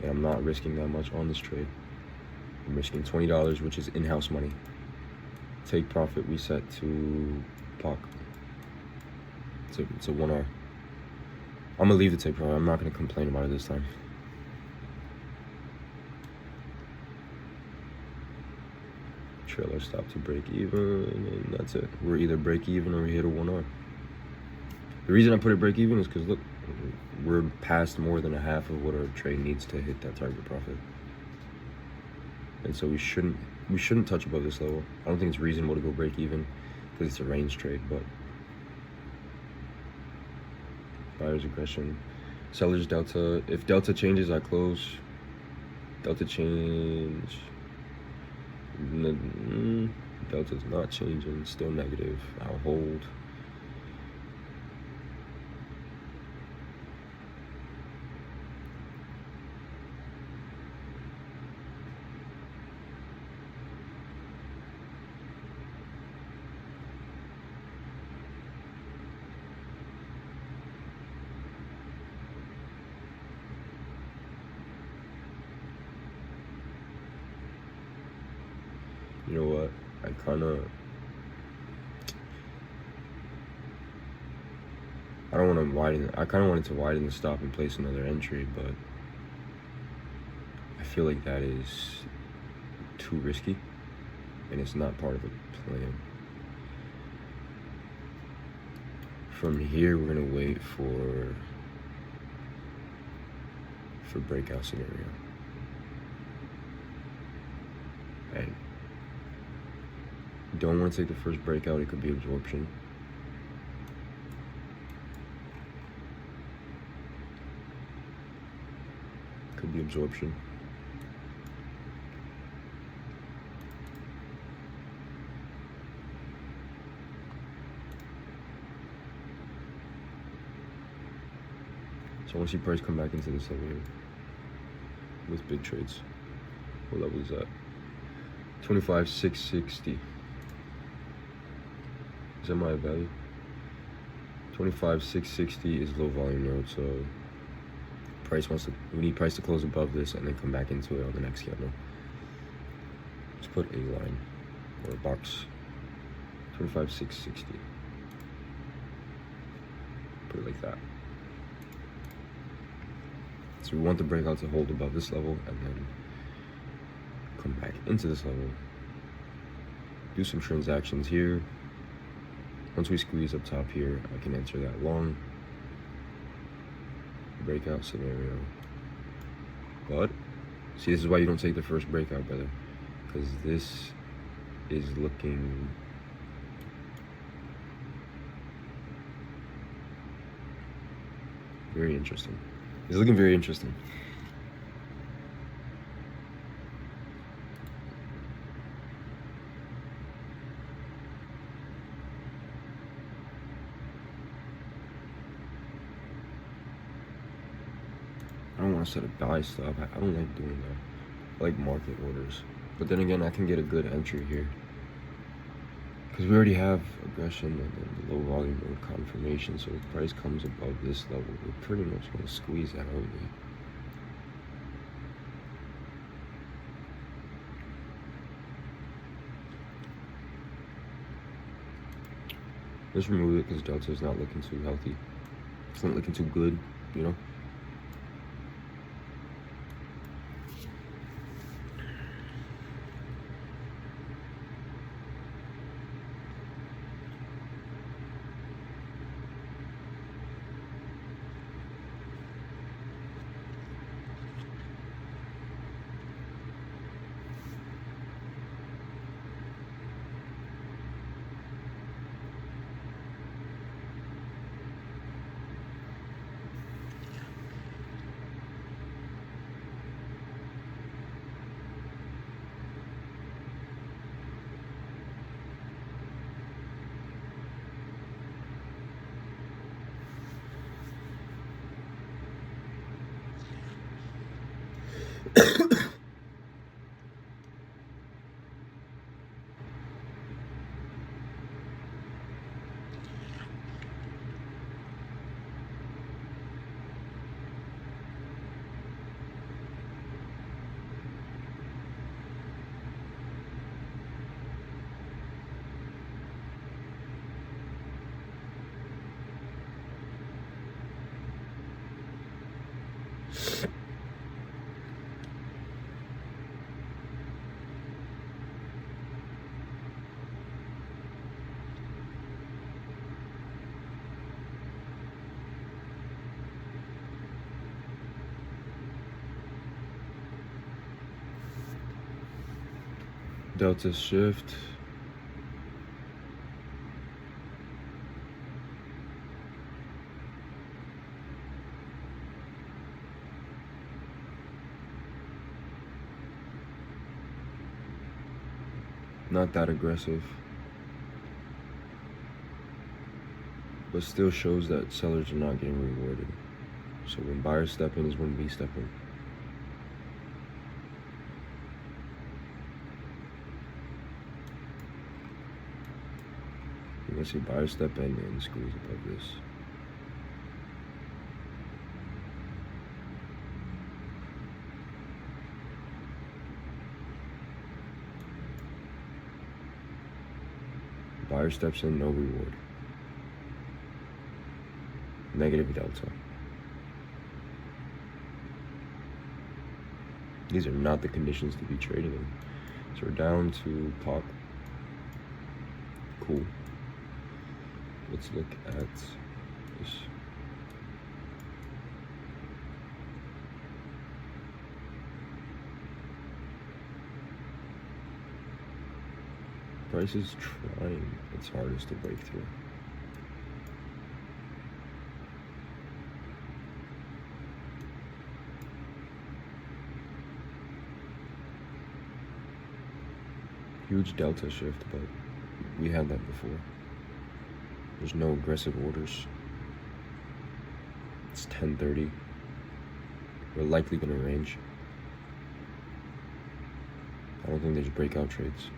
And I'm not risking that much on this trade. I'm risking $20, which is in-house money. Take profit we set to POC. It's a 1R. I'm gonna leave the take profit. I'm not gonna complain about it this time. Trailer stop to break even, and that's it. We're either break even or we hit a 1R. The reason I put it break even is because look, we're past more than a half of what our trade needs to hit that target profit. And so we shouldn't touch above this level. I don't think it's reasonable to go break even because it's a range trade, but buyer's aggression. Seller's delta. If delta changes, I close. Delta change. Delta's not changing, still negative. I'll hold. You know what? I kind of wanted to widen the stop and place another entry, but I feel like that is too risky and it's not part of the plan. From here, we're gonna wait for breakout scenario. And don't want to take the first breakout. It could be absorption. Could be absorption. So I want to see price come back into this level here with big trades. What level is that? 25,660. Is that my value? 25,660 is low volume node, so We need price to close above this and then come back into it on the next candle. Let's put a line or a box. 25,660. Put it like that. So we want the breakout to hold above this level and then come back into this level. Do some transactions here. Once we squeeze up top here, I can enter that long breakout scenario. But see, this is why you don't take the first breakout, brother, because this is looking very interesting. It's looking very interesting. I don't want to set a buy stop. I don't like doing that. I like market orders. But then again, I can get a good entry here. Because we already have aggression and then the low volume and confirmation. So if price comes above this level, we're pretty much going to squeeze that, aren't we? Let's remove it because Delta is not looking too healthy. It's not looking too good, you know? Delta shift. Not that aggressive, but still shows that sellers are not getting rewarded. So when buyers step in is when we step in. You're gonna see buyers step in and squeeze above this. Buyer steps in, no reward. Negative delta. These are not the conditions to be trading in. So we're down to pop. Cool. Let's look at this. Price is trying its hardest to break through. Huge delta shift, but we had that before. There's no aggressive orders. It's 10:30. We're likely gonna range. I don't think there's breakout trades.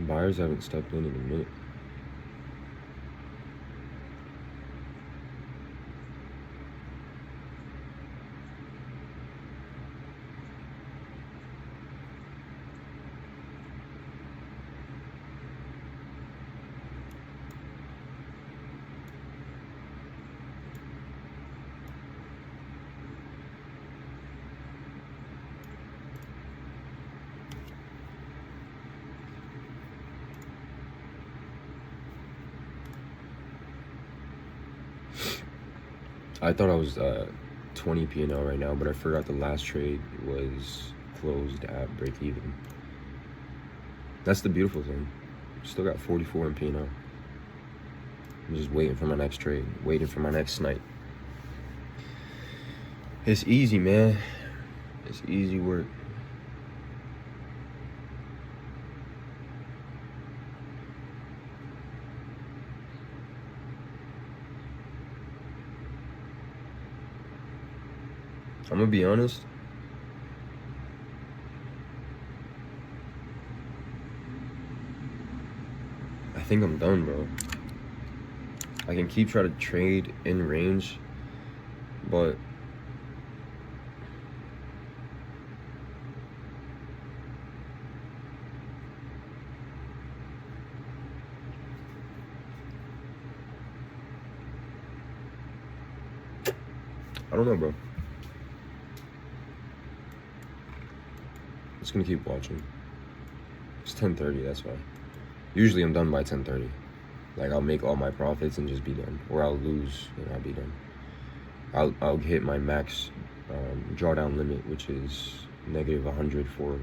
Buyers haven't stepped in a minute. I thought I was 20 P&L right now, but I forgot the last trade was closed at break even. That's the beautiful thing. Still got 44 in P&L. I'm just waiting for my next trade, waiting for my next snipe. It's easy, man. It's easy work. I'm gonna be honest. I think I'm done, bro. I can keep trying to trade in range, but I don't know, bro. Just gonna keep watching. It's 10:30, that's why. Usually I'm done by 10:30. Like, I'll make all my profits and just be done, or I'll lose and I'll be done. I'll hit my max drawdown limit, which is -100 for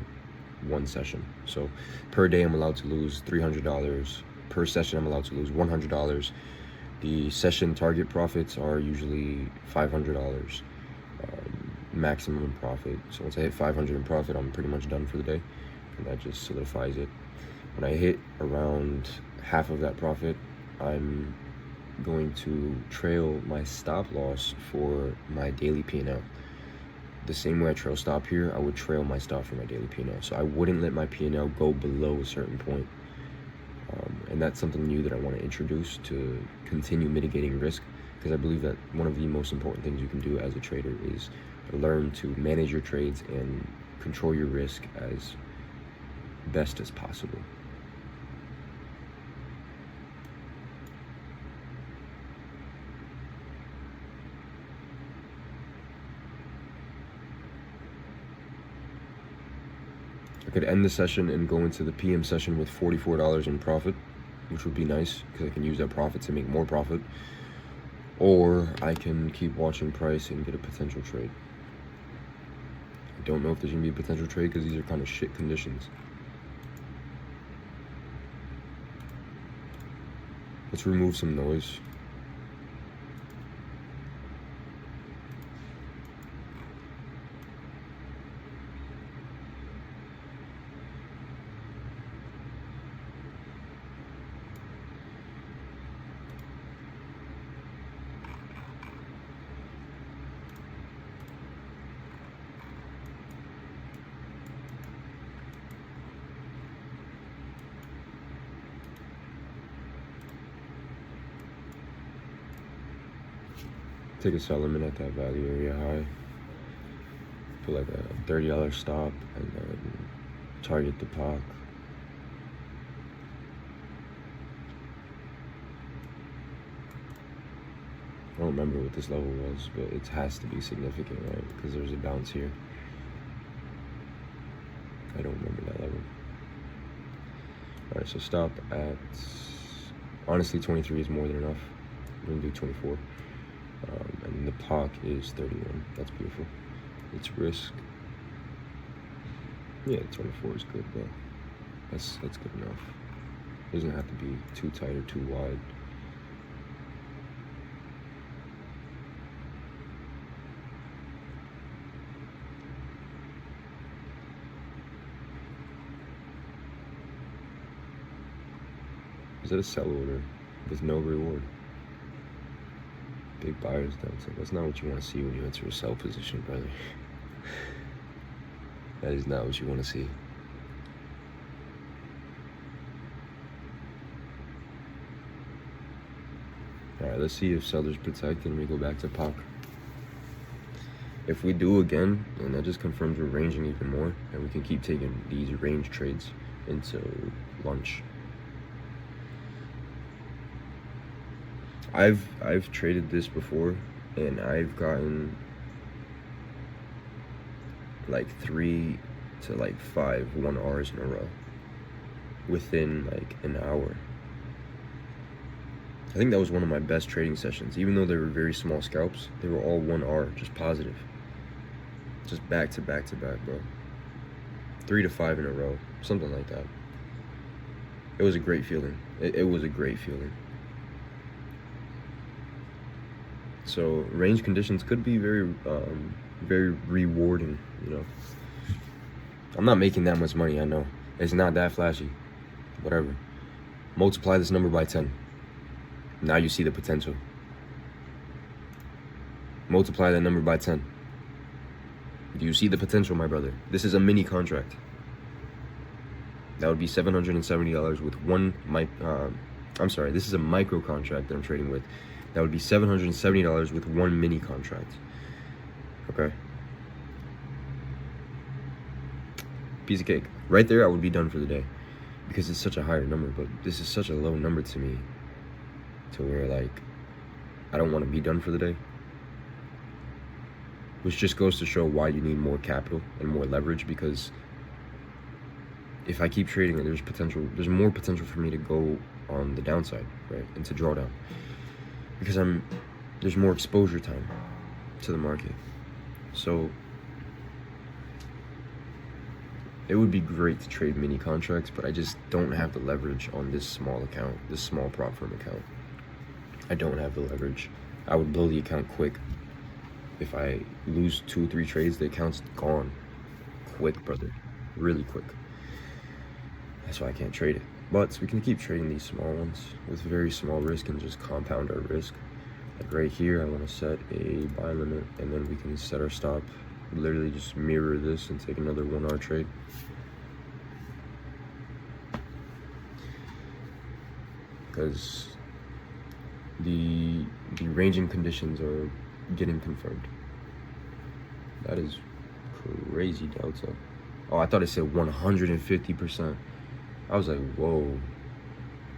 one session. So per day I'm allowed to lose $300. Per session I'm allowed to lose $100. The session target profits are usually $500 maximum profit. So once I hit 500 in profit, I'm pretty much done for the day, and that just solidifies it. When I hit around half of that profit, I'm going to trail my stop loss for my daily P&L. The same way I trail stop here, I would trail my stop for my daily P&L. So I wouldn't let my P&L go below a certain point. And that's something new that I want to introduce to continue mitigating risk, because I believe that one of the most important things you can do as a trader is learn to manage your trades and control your risk as best as possible. I could end the session and go into the PM session with $44 in profit, which would be nice because I can use that profit to make more profit. Or I can keep watching price and get a potential trade. I don't know if there's gonna be a potential trade because these are kind of shit conditions. Let's remove some noise. Take a sell limit at that value area high. Put like a $30 stop and then target the POC. I don't remember what this level was, but it has to be significant, right? Because there's a bounce here. I don't remember that level. All right, so stop at, honestly, 23 is more than enough. We're gonna do 24. And the POC is 31. That's beautiful. It's risk. Yeah, 24 is good, but that's good enough. It doesn't have to be too tight or too wide. Is that a sell order with no reward? Big buyers downside. That's not what you want to see when you enter a sell position, brother. That is not what you want to see. All right, let's see if sellers protect and we go back to POC. If we do again, then that just confirms we're ranging even more, and we can keep taking these range trades into lunch. I've traded this before, and I've gotten like 3 to like 5 1Rs in a row within like an hour. I think that was one of my best trading sessions. Even though they were very small scalps, they were all 1R, just positive. Just back to back to back, bro. 3 to 5 in a row, something like that. It was a great feeling. It was a great feeling. So range conditions could be very rewarding, you know. I'm not making that much money, I know. It's not that flashy. Whatever. Multiply this number by 10. Now you see the potential. Multiply that number by 10. Do you see the potential, my brother? This is a mini contract. That would be $770 with one I'm sorry, this is a micro contract that I'm trading with. That would be $770 with one mini contract. Okay. Piece of cake. Right there, I would be done for the day. Because it's such a higher number, but this is such a low number to me. To where, like, I don't want to be done for the day. Which just goes to show why you need more capital and more leverage, because if I keep trading it, there's more potential for me to go on the downside, right? And to draw down. Because there's more exposure time to the market. So it would be great to trade mini contracts, but I just don't have the leverage on this small account, this small prop firm account. I don't have the leverage. I would blow the account quick. If I lose 2 or 3 trades, the account's gone. Quick, brother. Really quick. That's why I can't trade it. But we can keep trading these small ones with very small risk and just compound our risk. Like right here, I want to set a buy limit, and then we can set our stop. Literally just mirror this and take another 1R trade. Because the ranging conditions are getting confirmed. That is crazy delta. Oh, I thought it said 150%. I was like, whoa.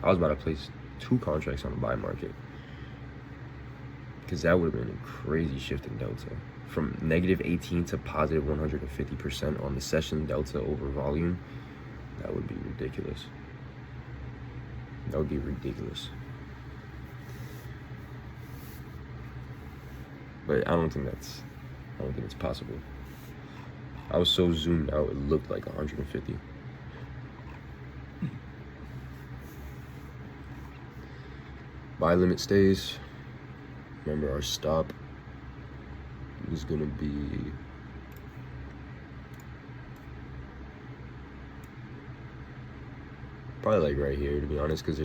I was about to place 2 contracts on the buy market. Because that would have been a crazy shift in delta. From negative 18 to positive 150% on the session delta over volume. That would be ridiculous. That would be ridiculous. But I don't think it's possible. I was so zoomed out, it looked like 150. Buy limit stays. Remember, our stop is gonna be probably like right here, to be honest, because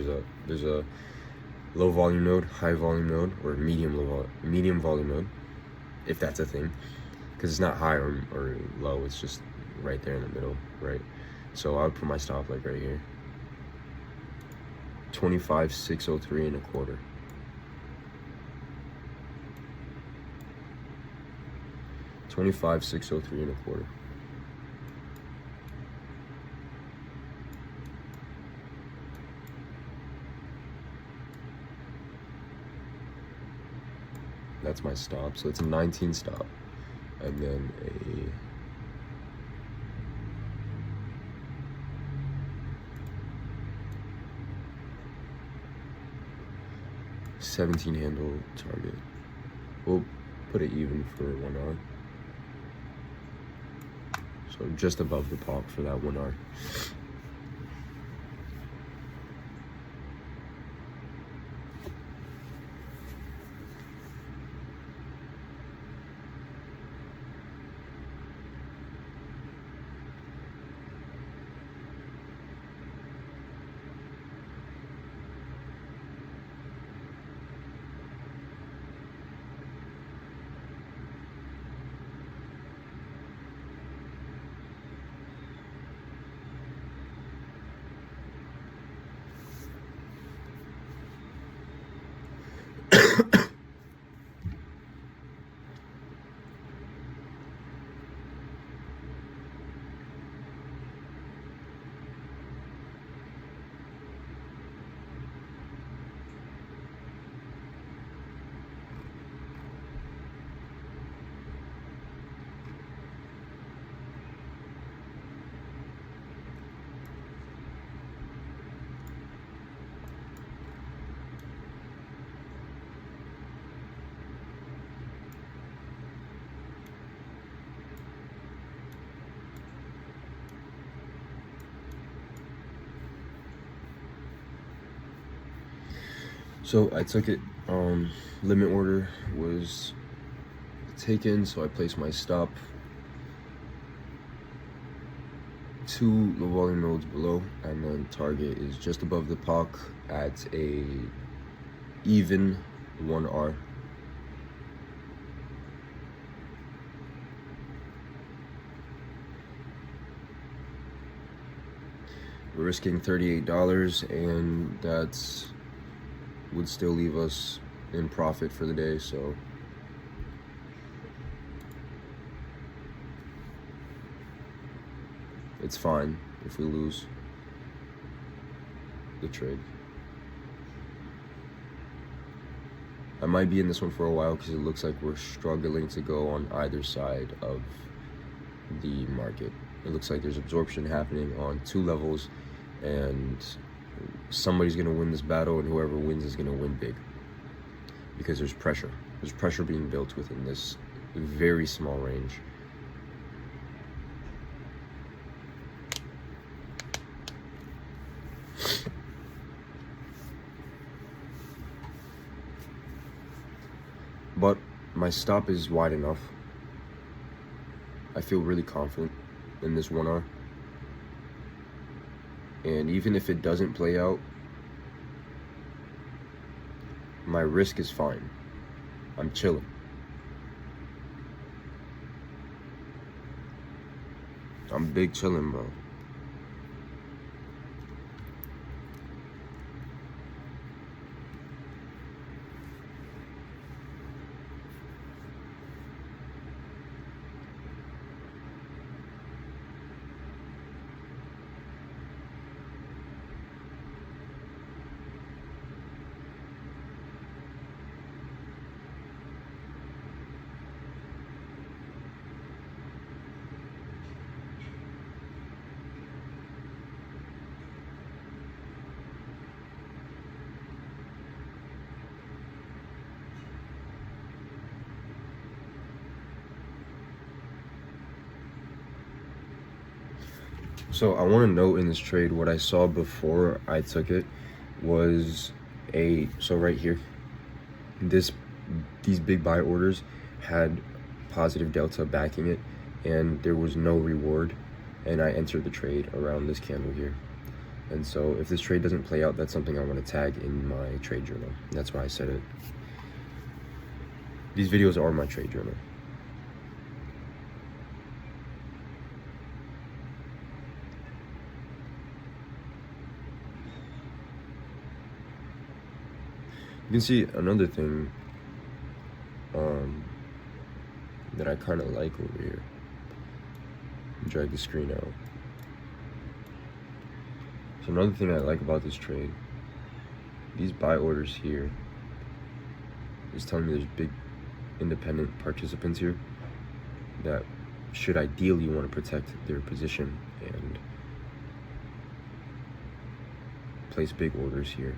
there's a low volume node, high volume node, or medium volume node, if that's a thing, because it's not high or low, it's just right there in the middle, right? So I would put my stop like right here. 25,603 and a quarter. $25,603 and a quarter. That's my stop. So it's a 19 stop, and then a 17 handle target. We'll put it even for 1R. So just above the pop for that 1R. So I took it, limit order was taken, so I placed my stop 2 low volume nodes below, and then target is just above the POC at a even 1R. We're risking $38, and that's would still leave us in profit for the day, so it's fine if we lose the trade. I might be in this one for a while because it looks like we're struggling to go on either side of the market. It looks like there's absorption happening on 2 levels, and somebody's going to win this battle, and whoever wins is going to win big because there's pressure. There's pressure being built within this very small range. But my stop is wide enough. I feel really confident in this 1R. And even if it doesn't play out, my risk is fine. I'm chilling. I'm big chilling, bro. So I want to note in this trade, what I saw before I took it was so right here, these big buy orders had positive delta backing it, and there was no reward, and I entered the trade around this candle here. And so if this trade doesn't play out, that's something I want to tag in my trade journal. That's why I said it. These videos are my trade journal. You can see another thing that I kind of like over here. Drag the screen out. So another thing I like about this trade, these buy orders here is telling me there's big independent participants here that should ideally want to protect their position and place big orders here.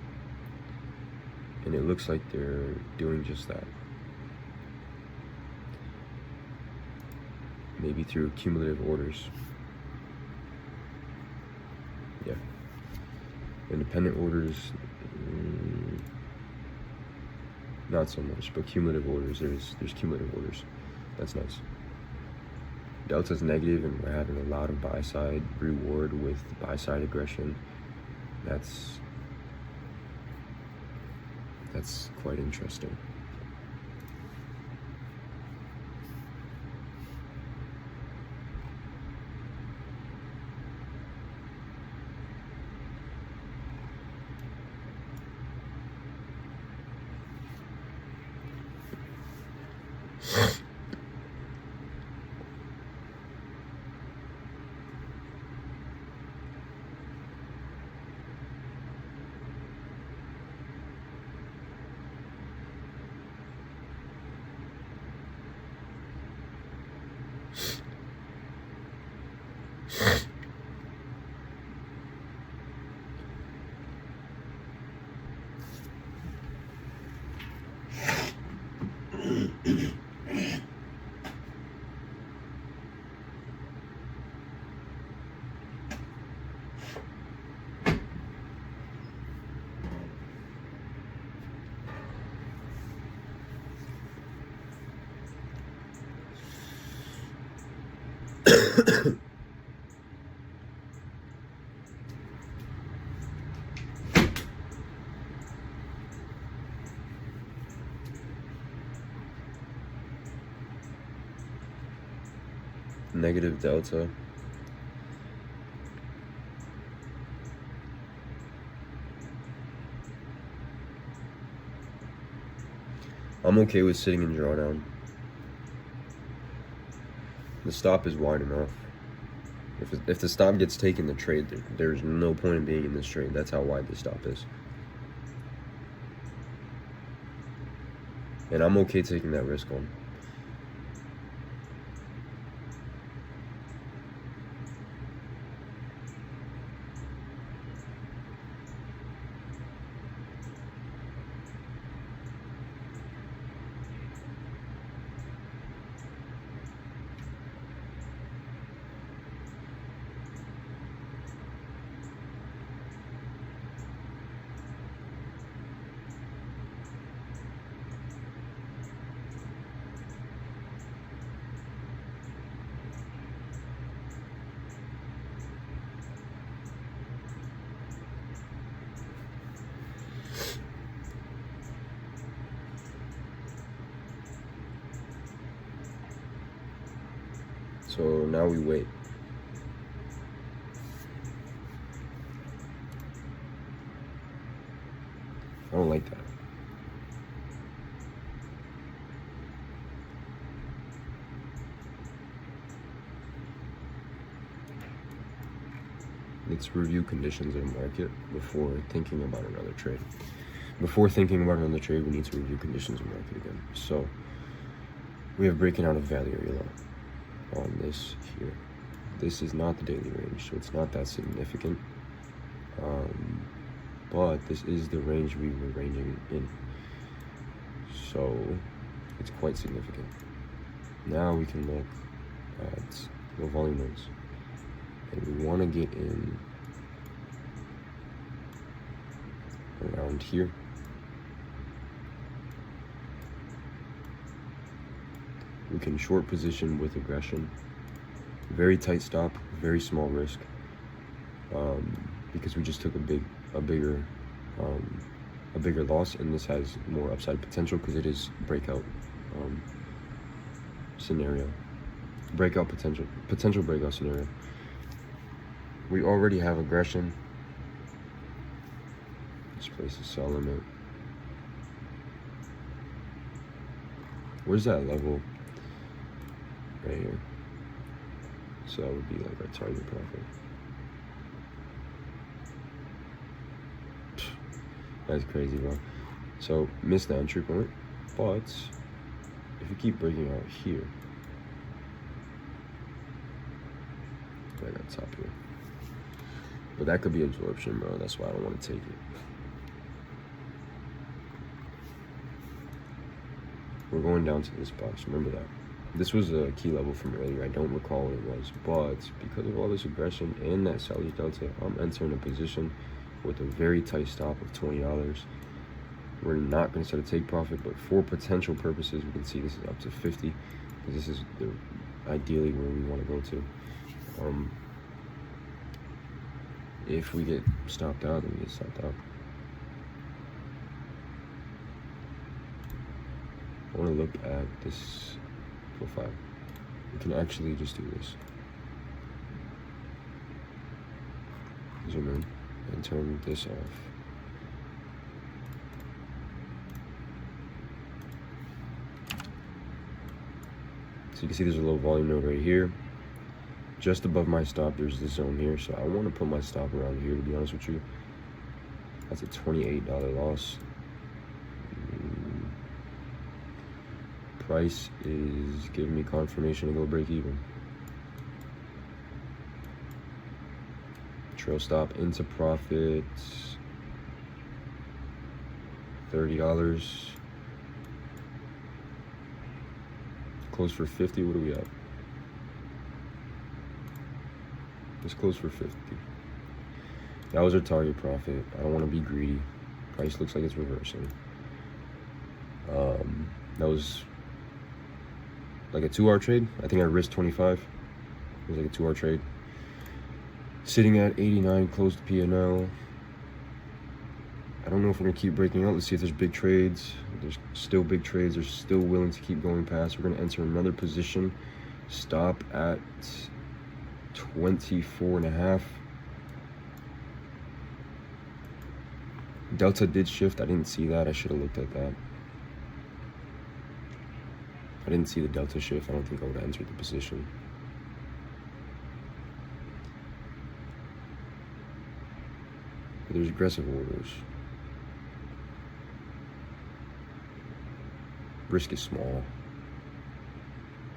And it looks like they're doing just that. Maybe through cumulative orders. Yeah. Independent orders, not so much, but cumulative orders, there's cumulative orders. That's nice. Delta's negative, and we're having a lot of buy side reward with buy side aggression. That's quite interesting. negative delta. I'm okay with sitting in drawdown. The stop is wide enough. If the stop gets taken, the trade, there's no point in being in this trade. That's how wide the stop is. And I'm okay taking that risk on. So now we wait. I don't like that. Let's review conditions in the market before thinking about another trade. Before thinking about another trade, we need to review conditions in the market again. So we have breaking out of value area low on this here. This is not the daily range, so it's not that significant. But this is the range we were ranging in, so it's quite significant. Now we can look at low volume nodes, and we want to get in around here. We can short position with aggression. Very tight stop, very small risk, because we just took a bigger loss, and this has more upside potential because it is breakout scenario, potential breakout scenario. We already have aggression. This place is sell limit. Where's that level? Right here. So that would be like our target profit. That's crazy, bro. So missed the entry point, but if you keep breaking out here, right at top here, but that could be absorption, bro. That's why I don't want to take it. We're going down to this box. Remember that. This was a key level from earlier. I don't recall what it was, but because of all this aggression and that seller's delta, I'm entering a position with a very tight stop of $20. We're not going to set a take profit, but for potential purposes, we can see this is up to 50, because this is ideally where we want to go to. If we get stopped out, then we get stopped out. I want to look at this profile. We can actually just do this. Zoom in and turn this off. So you can see there's a low volume node right here. Just above my stop, there's this zone here. So I want to put my stop around here, to be honest with you. That's a $28 loss. Price is giving me confirmation to go break even. Trail stop into profit, $30. Close for 50. What do we have? Let's close for 50. That was our target profit. I don't want to be greedy. Price looks like it's reversing. That was like a 2-hour trade. I think I risked 25. It was like a 2-hour trade. Sitting at 89, closed P&L. I don't know if we're gonna keep breaking out. Let's see if there's big trades. There's still big trades. They're still willing to keep going past. We're gonna enter another position Stop at 24.5. Delta did shift. I didn't see that. I should have looked at that. I didn't see the delta shift. I don't think I would have entered the position. But there's aggressive orders. Risk is small.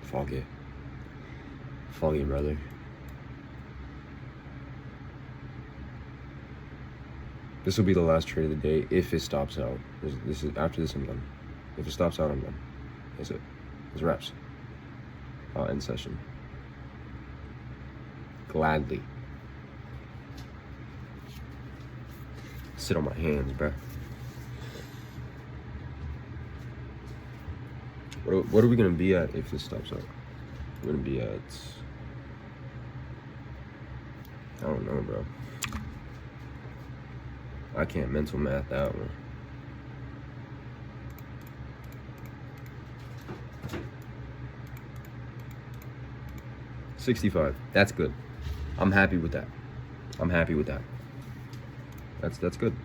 Fog it. Fog it, brother. This will be the last trade of the day if it stops out. This is after this I'm done. If it stops out, I'm done. That's it. It's wraps. I'll end session. Gladly. Sit on my hands, bruh. What are we gonna be at if this stops out? We're gonna be at, I don't know, bro. I can't mental math that one. $65. That's good. I'm happy with that. I'm happy with that. That's good.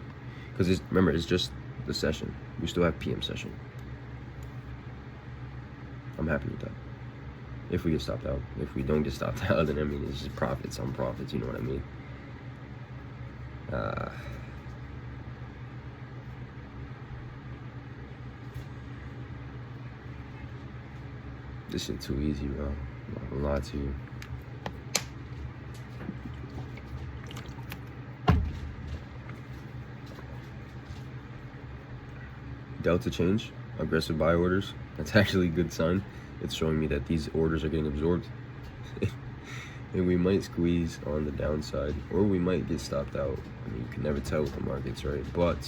Because remember, it's just the session. We still have PM session. I'm happy with that. If we get stopped out. If we don't get stopped out, then I mean, it's just profits on profits. You know what I mean? This shit too easy, bro. I'm not gonna lie to you. Delta change, aggressive buy orders. That's actually a good sign. It's showing me that these orders are getting absorbed. And we might squeeze on the downside, or we might get stopped out. I mean, you can never tell with the markets, right? But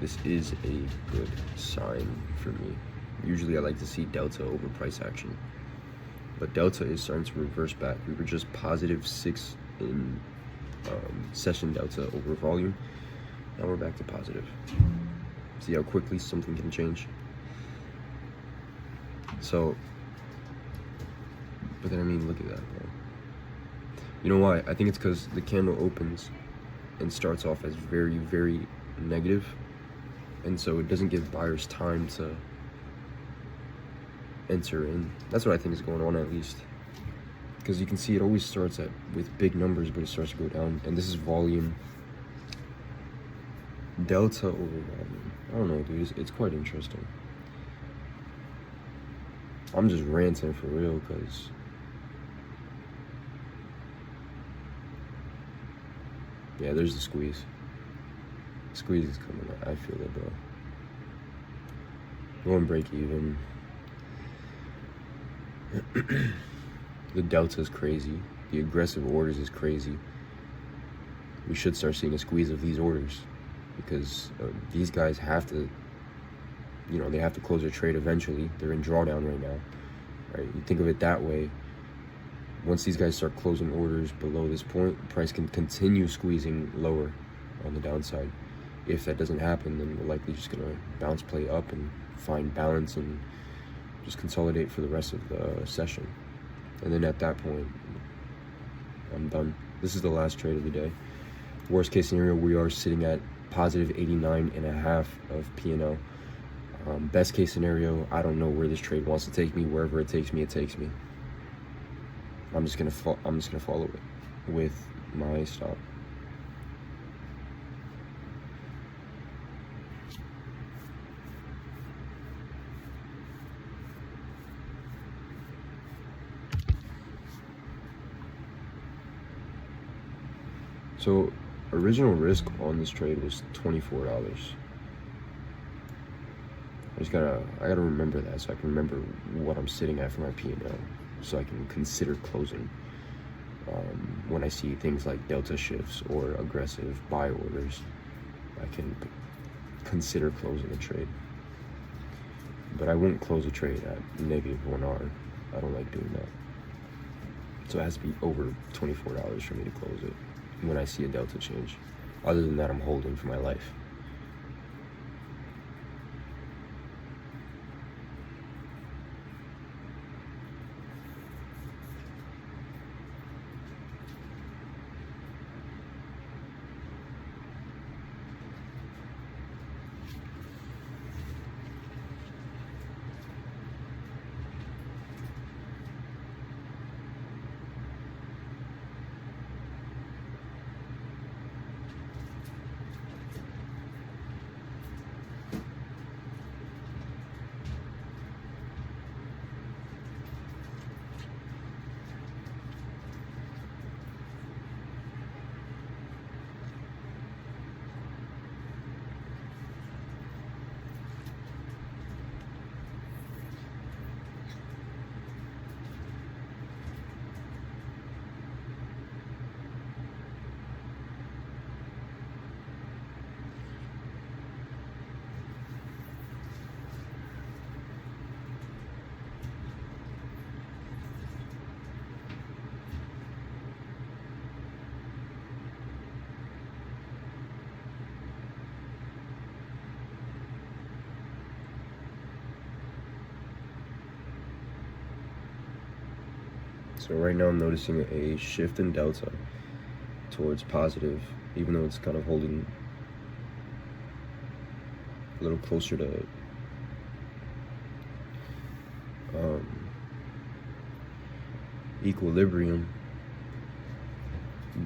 this is a good sign for me. Usually I like to see delta over price action, but delta is starting to reverse back. We were just +6 in session delta over volume. Now we're back to positive. See how quickly something can change. So, but then I mean, look at that, bro. You know why? I think it's because the candle opens and starts off as very, very negative, and so it doesn't give buyers time to enter in. That's what I think is going on, at least, because you can see it always starts with big numbers, but it starts to go down. And this is volume, delta over volume. I don't know, dude. It's quite interesting. I'm just ranting for real, because yeah, there's the squeeze. Squeeze is coming. I feel it, bro. Going break even. The delta is crazy. The aggressive orders is crazy. We should start seeing a squeeze of these orders, because these guys have to, you know, they have to close their trade eventually. They're in drawdown right now, right? You think of it that way. Once these guys start closing orders below this point, the price can continue squeezing lower on the downside. If that doesn't happen, then we're likely just gonna bounce play up and find balance and just consolidate for the rest of the session. And then at that point, I'm done. This is the last trade of the day. Worst case scenario, we are sitting at +89.5 of P&L. Best case scenario, I don't know where this trade wants to take me. Wherever it takes me, it takes me. I'm just gonna follow it with my stop. So original risk on this trade was $24. I gotta remember that, so I can remember what I'm sitting at for my P&L, so I can consider closing when I see things like delta shifts or aggressive buy orders. I can consider closing a trade, but I won't close a trade at -1R. I don't like doing that. So it has to be over $24 for me to close it when I see a delta change. Other than that, I'm holding for my life. So right now I'm noticing a shift in delta towards positive, even though it's kind of holding a little closer to equilibrium.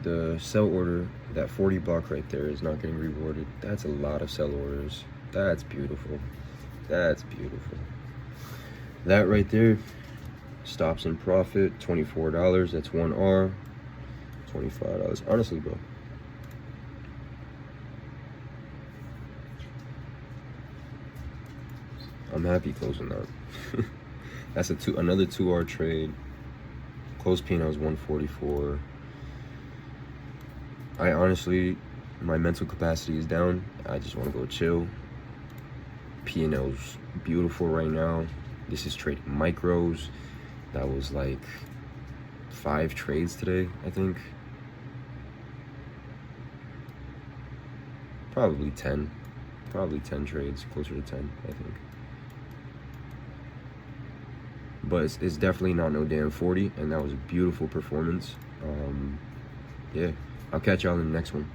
The sell order, that 40 block right there, is not getting rewarded. That's a lot of sell orders. That's beautiful. That's beautiful. That right there, stops in profit, $24. That's 1R, $25. Honestly, bro, I'm happy closing that. That's another 2R trade. Close P&L is 144. I honestly, my mental capacity is down. I just want to go chill. P&L's beautiful right now. This is trading micros. That was like 5 trades today, I think. Probably 10. Probably 10 trades, closer to 10, I think. But it's definitely not no damn 40, and that was a beautiful performance. Yeah, I'll catch y'all in the next one.